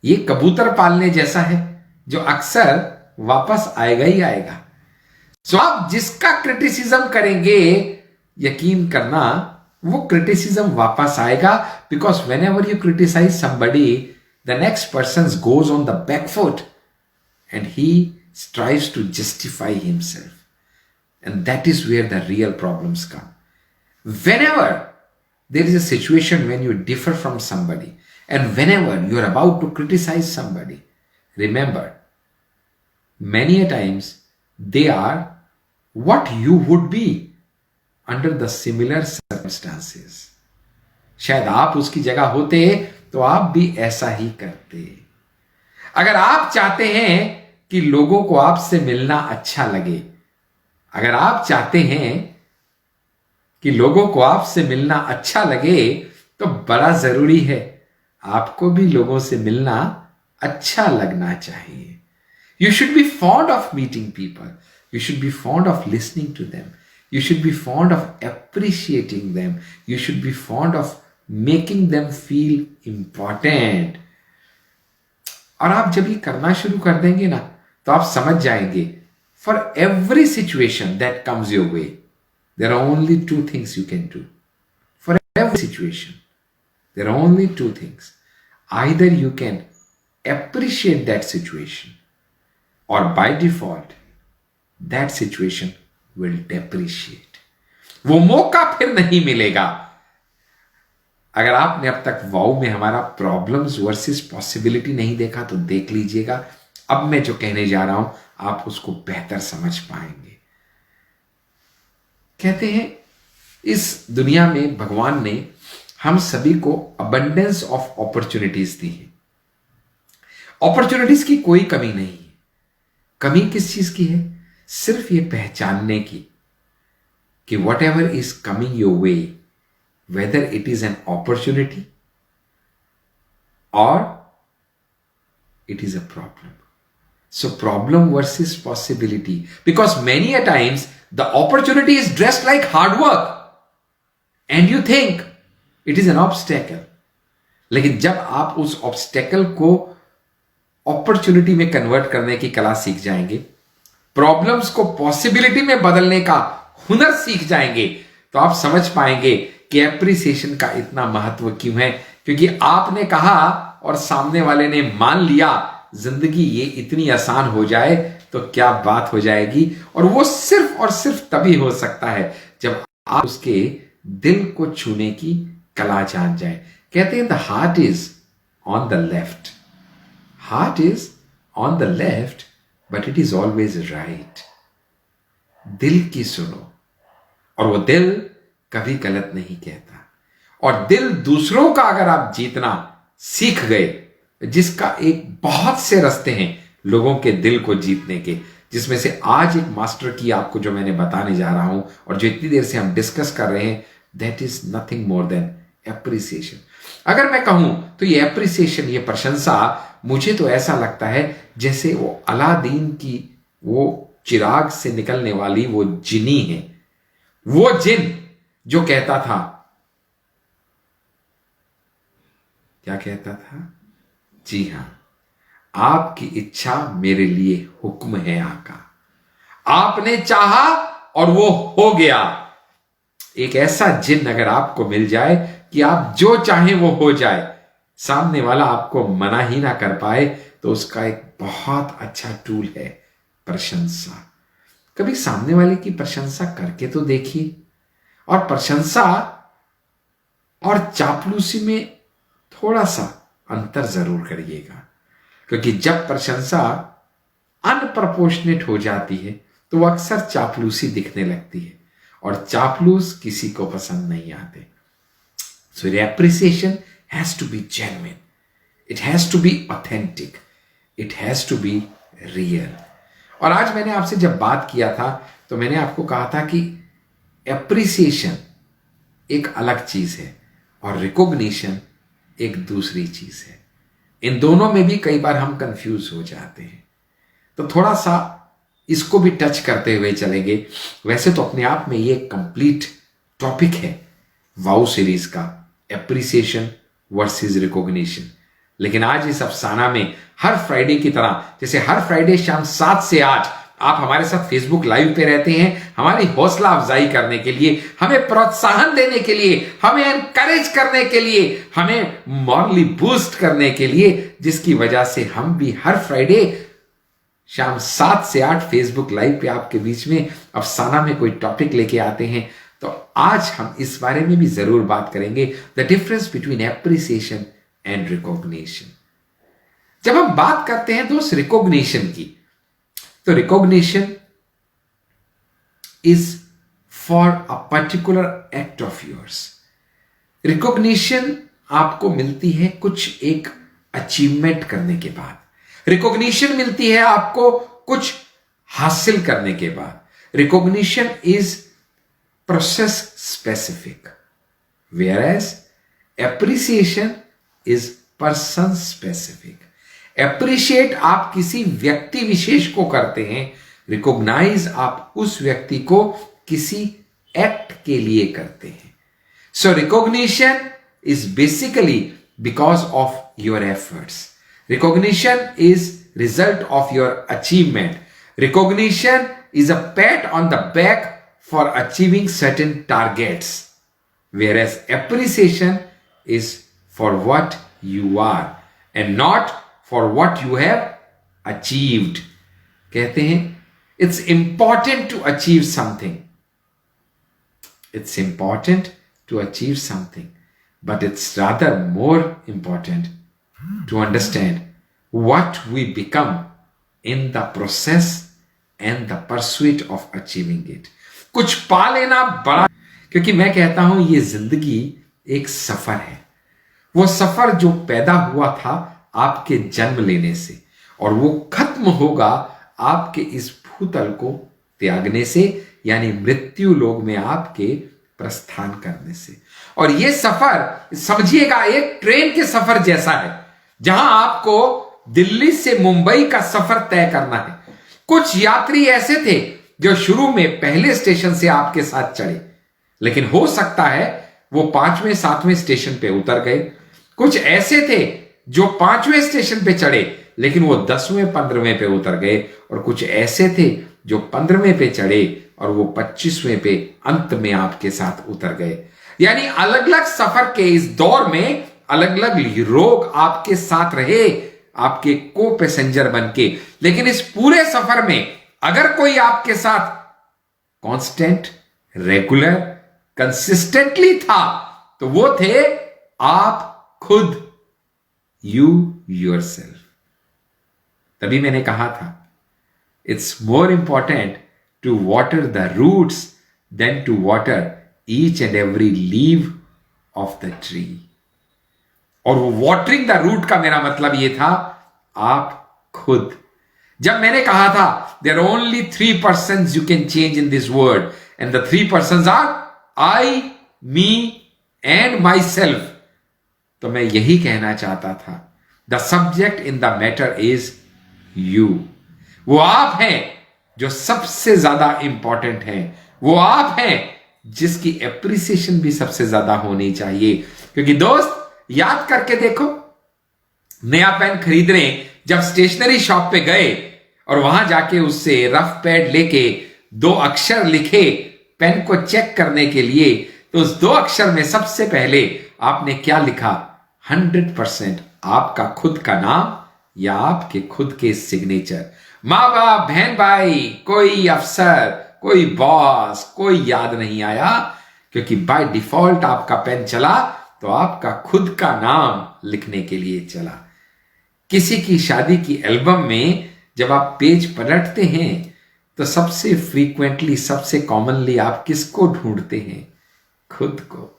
ये कबूतर पालने जैसा है जो अक्सर वापस आएगा ही आएगा। सो आप जिसका क्रिटिसिज्म करेंगे, यकीन करना वो क्रिटिसिज्म वापस आएगा, because whenever you criticise somebody, the next person goes on the back foot and he strives to justify himself, and that is where the real problems come. Whenever there is a situation when you differ from somebody, and whenever you are about to criticize somebody, remember, many a times they are what you would be under the similar circumstances. शायद आप उसकी जगह होते तो आप भी ऐसा ही करते। अगर आप चाहते हैं कि लोगों को आपसे मिलना अच्छा लगे, अगर आप चाहते हैं कि लोगों को आपसे मिलना अच्छा लगे, तो बड़ा जरूरी है आपको भी लोगों से मिलना अच्छा लगना चाहिए। You should be fond of meeting people. You should be fond of listening to them. You should be fond of appreciating them. You should be fond of making them feel important. और आप जब ये करना शुरू कर देंगे ना, तो आप समझ जाएंगे, for every situation that comes your way, there are only two things you can do. For every situation, there are only two things. Either you can appreciate that situation, or by default, that situation will depreciate. वो मौका फिर नहीं मिलेगा। अगर आपने अब तक wow में हमारा प्रॉब्लम्स वर्सेस पॉसिबिलिटी नहीं देखा, तो देख लीजिएगा। अब मैं जो कहने जा रहा हूं, आप उसको बेहतर समझ पाएंगे। कहते हैं इस दुनिया में भगवान ने हम सभी को अबंडेंस ऑफ अपॉर्चुनिटीज दी है। अपॉर्चुनिटीज की कोई कमी नहीं है। कमी किस चीज की है? सिर्फ ये पहचानने की कि what ever is coming your way, whether it is an opportunity और it is a problem. So problem versus possibility, because many a times the opportunity is dressed like hard work and you think it is an obstacle. लेकिन जब आप उस obstacle को opportunity में convert करने की कला सीख जाएंगे, प्रॉब्लम्स को पॉसिबिलिटी में बदलने का हुनर सीख जाएंगे, तो आप समझ पाएंगे कि एप्रिसिएशन का इतना महत्व क्यों है। क्योंकि आपने कहा और सामने वाले ने मान लिया जिंदगी ये इतनी आसान हो जाए तो क्या बात हो जाएगी। और वो सिर्फ और सिर्फ तभी हो सकता है जब आप उसके दिल को छूने की कला जान जाए। कहते हैं the heart is on the left, heart is on the left but it is always right. दिल की सुनो और वो दिल कभी गलत नहीं कहता। और दिल दूसरों का अगर आप जीतना सीख गए, जिसका एक बहुत से रास्ते हैं लोगों के दिल को जीतने के, जिसमें से आज एक मास्टर की आपको जो मैंने बताने जा रहा हूं और जो इतनी देर से हम डिस्कस कर रहे हैं, that is nothing more than appreciation. अगर मैं कहूं तो ये एप्रिसिएशन, ये प्रशंसा, मुझे तो ऐसा लगता है जैसे वो अलादीन की वो चिराग से निकलने वाली वो जिनी है, वो जिन जो कहता था, क्या कहता था? जी हां, आपकी इच्छा मेरे लिए हुक्म है आका, आपने चाहा और वो हो गया। एक ऐसा जिन अगर आपको मिल जाए कि आप जो चाहें वो हो जाए, सामने वाला आपको मना ही ना कर पाए, तो उसका एक बहुत अच्छा टूल है प्रशंसा। कभी सामने वाले की प्रशंसा करके तो देखिए। और प्रशंसा और चापलूसी में थोड़ा सा अंतर जरूर करिएगा, क्योंकि जब प्रशंसा अनप्रपोर्शनेट हो जाती है तो वह अक्सर चापलूसी दिखने लगती है और चापलूस किसी को पसंद नहीं आते। So appreciation has to be genuine, it has to be authentic, it has to be real. और आज मैंने आपसे जब बात किया था तो मैंने आपको कहा था कि एप्रिसिएशन एक अलग चीज है और रिकॉग्निशन एक दूसरी चीज है। इन दोनों में भी कई बार हम कंफ्यूज हो जाते हैं, तो थोड़ा सा इसको भी टच करते हुए चलेंगे। वैसे तो अपने आप में ये कंप्लीट टॉपिक है वाउ सीरीज का, एप्रिसिएशन वर्सेस रिकॉग्निशन। लेकिन आज इस अफसाना में हर फ्राइडे की तरह, जैसे हर फ्राइडे शाम 7 से 8 आप हमारे साथ फेसबुक लाइव पे रहते हैं, हमारी हौसला अफजाई करने के लिए, हमें प्रोत्साहन देने के लिए, हमें एनकरेज करने के लिए, हमें मॉरली बूस्ट करने के लिए, जिसकी वजह से हम भी हर फ्राइडे शाम 7 से 8 फेसबुक लाइव पे आपके बीच में अफसाना में कोई टॉपिक लेके आते हैं। तो आज हम इस बारे में भी जरूर बात करेंगे, the difference between appreciation and recognition. जब हम बात करते हैं दोस्त रिकॉग्निशन की, तो recognition is for a particular act of yours. Recognition आपको मिलती है कुछ एक अचीवमेंट करने के बाद, रिकॉग्निशन मिलती है आपको कुछ हासिल करने के बाद। Recognition is process specific, whereas appreciation is person specific. Appreciate आप किसी व्यक्ति विशेष को करते हैं, रिकॉग्नाइज आप उस व्यक्ति को किसी एक्ट के लिए करते हैं। So recognition is basically because of your efforts, recognition is result of your achievement, recognition is a pat on the back for achieving certain targets, whereas appreciation is for what you are and not for what you have achieved. कहते हैं it's important to achieve something, it's important to achieve something, but it's rather more important to understand what we become in the process and the pursuit of achieving it. कुछ पा लेना बड़ा, क्योंकि मैं कहता हूं ये जिंदगी एक सफर है, वो सफर जो पैदा हुआ था आपके जन्म लेने से और वो खत्म होगा आपके इस भूतल को त्यागने से यानी मृत्यु लोक में आपके प्रस्थान करने से। और यह सफर समझिएगा एक ट्रेन के सफर जैसा है, जहां आपको दिल्ली से मुंबई का सफर तय करना है। कुछ यात्री ऐसे थे जो शुरू में पहले स्टेशन से आपके साथ चढ़े, लेकिन हो सकता है वो 5वें 7वें स्टेशन पे उतर गए। कुछ ऐसे थे जो 5वें स्टेशन पे चढ़े, लेकिन वो 10वें 15वें पे उतर गए। और कुछ ऐसे थे जो 15वें पे चढ़े और वो 25वें पे अंत में आपके साथ उतर गए। यानी अलग अलग सफर के इस दौर में अलग अलग लोग आपके साथ रहे, आपके को पैसेंजर बन के। लेकिन इस पूरे सफर में अगर कोई आपके साथ कांस्टेंट, रेगुलर, कंसिस्टेंटली था, तो वो थे आप खुद, यू योरसेल्फ। तभी मैंने कहा था, it's more important to water the roots than to water each and every leaf of the tree. और वो वाटरिंग द रूट का मेरा मतलब ये था, आप खुद। जब मैंने कहा था there are only 3 persons you can change in this world, and the 3 persons are I, me and myself, तो मैं यही कहना चाहता था, the subject in the matter is you. वो आप हैं जो सबसे ज्यादा इंपॉर्टेंट हैं। वो आप हैं जिसकी एप्रिसिएशन भी सबसे ज्यादा होनी चाहिए। क्योंकि दोस्त, याद करके देखो, नया पेन खरीदने जब स्टेशनरी शॉप पे गए और वहां जाके उससे रफ पैड लेके 2 अक्षर लिखे पेन को चेक करने के लिए, तो उस 2 अक्षर में सबसे पहले आपने क्या लिखा? 100% आपका खुद का नाम या आपके खुद के सिग्नेचर। माँ बाप, बहन भाई, कोई अफसर, कोई बॉस, कोई याद नहीं आया, क्योंकि बाय डिफॉल्ट आपका पेन चला तो आपका खुद का नाम लिखने के लिए चला। किसी की शादी की एल्बम में जब आप पेज पलटते हैं तो सबसे फ्रीक्वेंटली, सबसे कॉमनली आप किसको ढूंढते हैं? खुद को।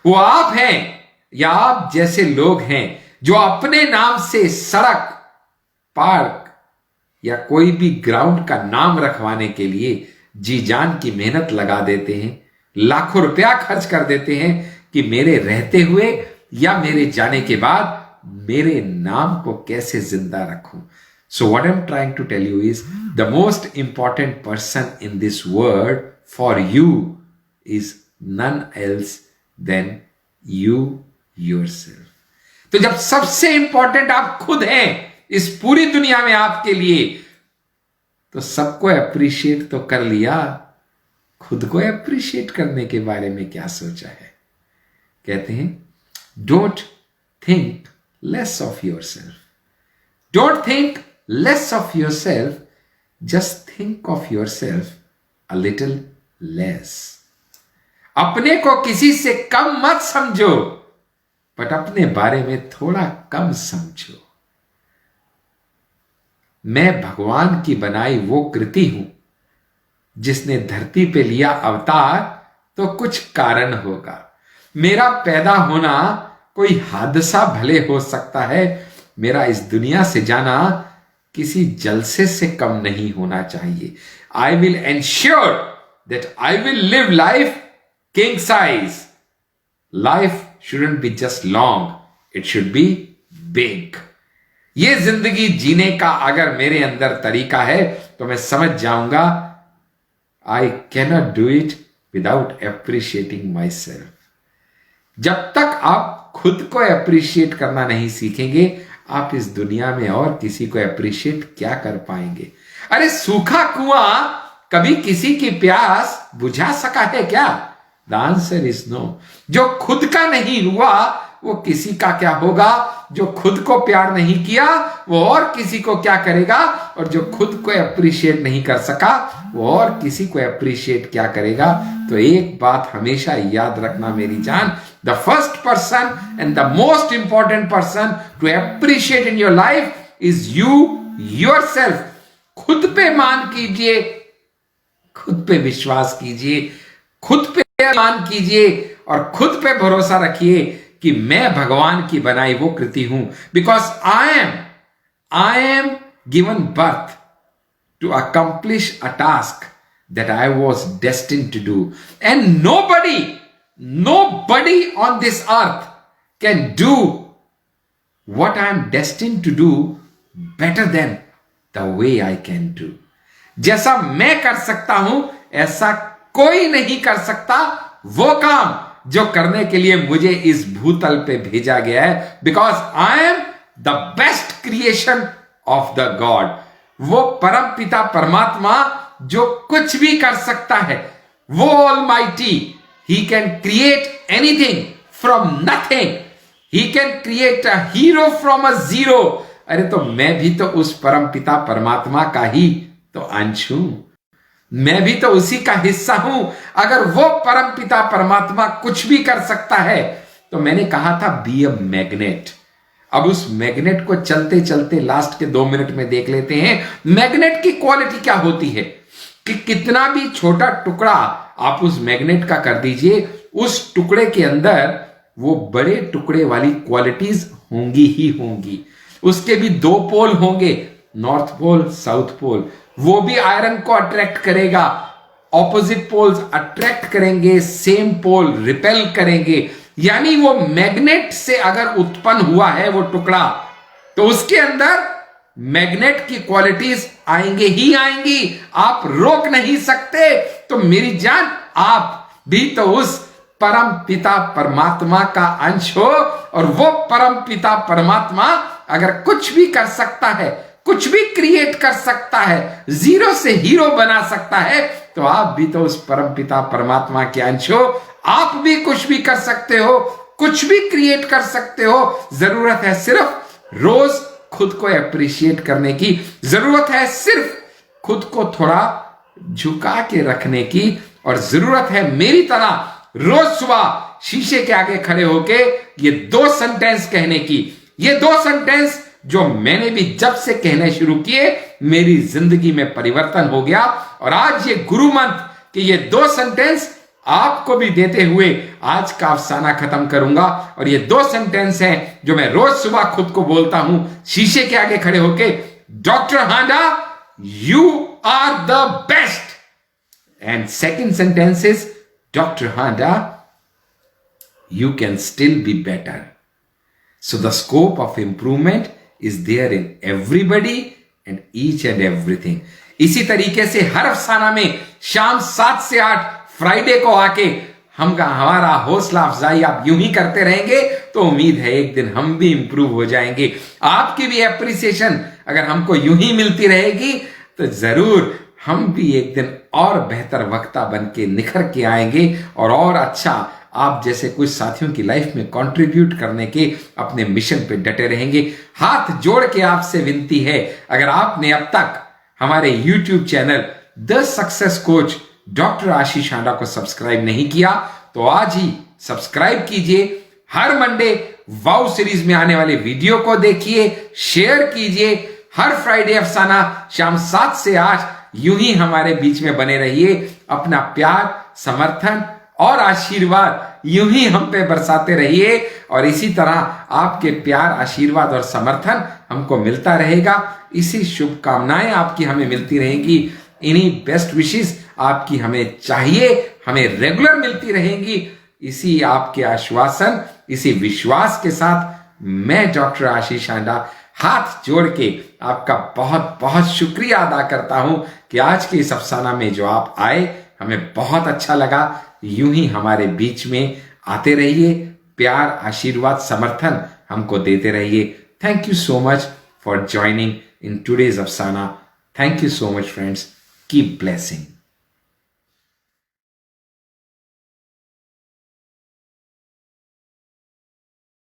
वो आप हैं या आप जैसे लोग हैं जो अपने नाम से सड़क, पार्क या कोई भी ग्राउंड का नाम रखवाने के लिए जी जान की मेहनत लगा देते हैं, लाखों रुपया खर्च कर देते हैं कि मेरे रहते हुए या मेरे जाने के बाद मेरे नाम को कैसे जिंदा रखूं। So what I'm trying to tell you is the most important person in this world for you is none else than you yourself. तो जब सबसे इंपॉर्टेंट आप खुद हैं इस पूरी दुनिया में आपके लिए, तो सबको अप्रिशिएट तो कर लिया, खुद को अप्रिशिएट करने के बारे में क्या सोचा है? कहते हैं, don't think less of yourself, don't think less of yourself, just think of yourself a little less. अपने को किसी से कम मत समझो, बट अपने बारे में थोड़ा कम समझो। मैं भगवान की बनाई वो कृति हूं, जिसने धरती पे लिया अवतार तो कुछ कारण होगा। मेरा पैदा होना कोई हादसा भले हो सकता है, मेरा इस दुनिया से जाना किसी जलसे से कम नहीं होना चाहिए। I will ensure that I will live life king size. Life shouldn't be just long, it should be big. ये जिंदगी जीने का अगर मेरे अंदर तरीका है तो मैं समझ जाऊंगा I cannot do it without appreciating my self. जब तक आप खुद को अप्रिशिएट करना नहीं सीखेंगे, आप इस दुनिया में और किसी को अप्रिशिएट क्या कर पाएंगे? अरे सूखा कुआं कभी किसी की प्यास बुझा सका है क्या? The answer is no. जो खुद का नहीं हुआ वो किसी का क्या होगा? जो खुद को प्यार नहीं किया वो और किसी को क्या करेगा? और जो खुद को अप्रिशिएट नहीं कर सका वो और किसी को अप्रिशिएट क्या करेगा? तो एक बात हमेशा याद रखना मेरी जान, the first person and the most important person to appreciate in your life is you yourself. खुद पे मान कीजिए, खुद पे विश्वास कीजिए, खुद पे मान कीजिए और खुद पे भरोसा रखिए कि मैं भगवान की बनाई वो कृति हूं। Because I am given birth to accomplish a task that I was destined to do. And nobody on this earth can do what I am destined to do better than the way I can do. जैसा मैं कर सकता हूं ऐसा कोई नहीं कर सकता वो काम जो करने के लिए मुझे इस भूतल पे भेजा गया है, because I am the best creation of the God. वो परम पिता परमात्मा जो कुछ भी कर सकता है, वो almighty, he can create anything from nothing. He can create a hero from a zero. अरे तो मैं भी तो उस परम पिता परमात्मा का ही तो अंश हूं, मैं भी तो उसी का हिस्सा हूं. अगर वो परम पिता परमात्मा कुछ भी कर सकता है, तो मैंने कहा था बी अ मैग्नेट. अब उस मैग्नेट को चलते चलते लास्ट के 2 मिनट में देख लेते हैं. मैग्नेट की क्वालिटी क्या होती है कि कितना भी छोटा टुकड़ा आप उस मैग्नेट का कर दीजिए, उस टुकड़े के अंदर वो बड़े टुकड़े वाली क्वालिटीज होंगी ही होंगी. उसके भी 2 पोल होंगे, नॉर्थ पोल साउथ पोल. वो भी आयरन को अट्रैक्ट करेगा, ऑपोजिट पोल्स अट्रैक्ट करेंगे, सेम पोल रिपेल करेंगे. यानी वो मैग्नेट से अगर उत्पन्न हुआ है वो टुकड़ा, तो उसके अंदर मैग्नेट की क्वालिटीज आएंगे ही आएंगी, आप रोक नहीं सकते. तो मेरी जान, आप भी तो उस परम पिता परमात्मा का अंश हो, और वो परम पिता परमात्मा अगर कुछ भी कर सकता है, कुछ भी क्रिएट कर सकता है, जीरो से हीरो बना सकता है, तो आप भी तो उस परम पिता परमात्मा के अंश हो. आप भी कुछ भी कर सकते हो, कुछ भी क्रिएट कर सकते हो. जरूरत है सिर्फ रोज खुद को अप्रिशिएट करने की, जरूरत है सिर्फ खुद को थोड़ा झुका के रखने की, और जरूरत है मेरी तरह रोज सुबह शीशे के आगे खड़े होके ये 2 सेंटेंस कहने की. ये 2 सेंटेंस जो मैंने भी जब से कहने शुरू किए, मेरी जिंदगी में परिवर्तन हो गया. और आज ये गुरु मंत्र कि ये 2 सेंटेंस आपको भी देते हुए आज का अफसाना खत्म करूंगा. और ये 2 सेंटेंस हैं जो मैं रोज सुबह खुद को बोलता हूं शीशे के आगे खड़े होके. Doctor Handa, you are the best. And second sentence is, doctor Handa, you can still be better. So the scope of improvement is there in everybody and each and everything. इसी तरीके से हर अफसाना में शाम 7 से 8 फ्राइडे को आके हमारा हौसला अफजाई आप यूं ही करते रहेंगे, तो उम्मीद है एक दिन हम भी इंप्रूव हो जाएंगे. आपकी भी एप्रिसिएशन अगर हमको यूं ही मिलती रहेगी, तो जरूर हम भी एक दिन और बेहतर वक्ता बन के निखर के आएंगे, और अच्छा आप जैसे कुछ साथियों की लाइफ में कंट्रीब्यूट करने के अपने मिशन पे डटे रहेंगे. हाथ जोड़ के आपसे विनती है, अगर आपने अब तक हमारे YouTube channel the success coach doctor Ashish Handa को सब्सक्राइब नहीं किया, तो आज ही सब्सक्राइब कीजिए. हर मंडे वाउ सीरीज में आने वाले वीडियो को देखिए, शेयर कीजिए. हर फ्राइडे अफसाना शाम 7 से 8 यूं ही हमारे बीच में बने रहिए. अपना प्यार, समर्थन और आशीर्वाद यूं ही हम पे बरसाते रहिए, और इसी तरह आपके प्यार, आशीर्वाद और समर्थन हमको मिलता रहेगा. इसी शुभकामनाएं आपकी हमें मिलती रहेंगी. इन्हीं बेस्ट विशेस आपकी हमें चाहिए, हमें रेगुलर मिलती रहेंगी. इसी आपके आश्वासन, इसी विश्वास के साथ मैं डॉक्टर आशीष हांडा हाथ जोड़ के आपका बहुत बहुत शुक्रिया अदा करता हूं कि आज के इस अफसाना में जो आप आए, हमें बहुत अच्छा लगा. यूं ही हमारे बीच में आते रहिए, प्यार, आशीर्वाद, समर्थन हमको देते रहिए. Thank you so much for joining in today's अफसाना. Thank you so much friends. Keep blessing.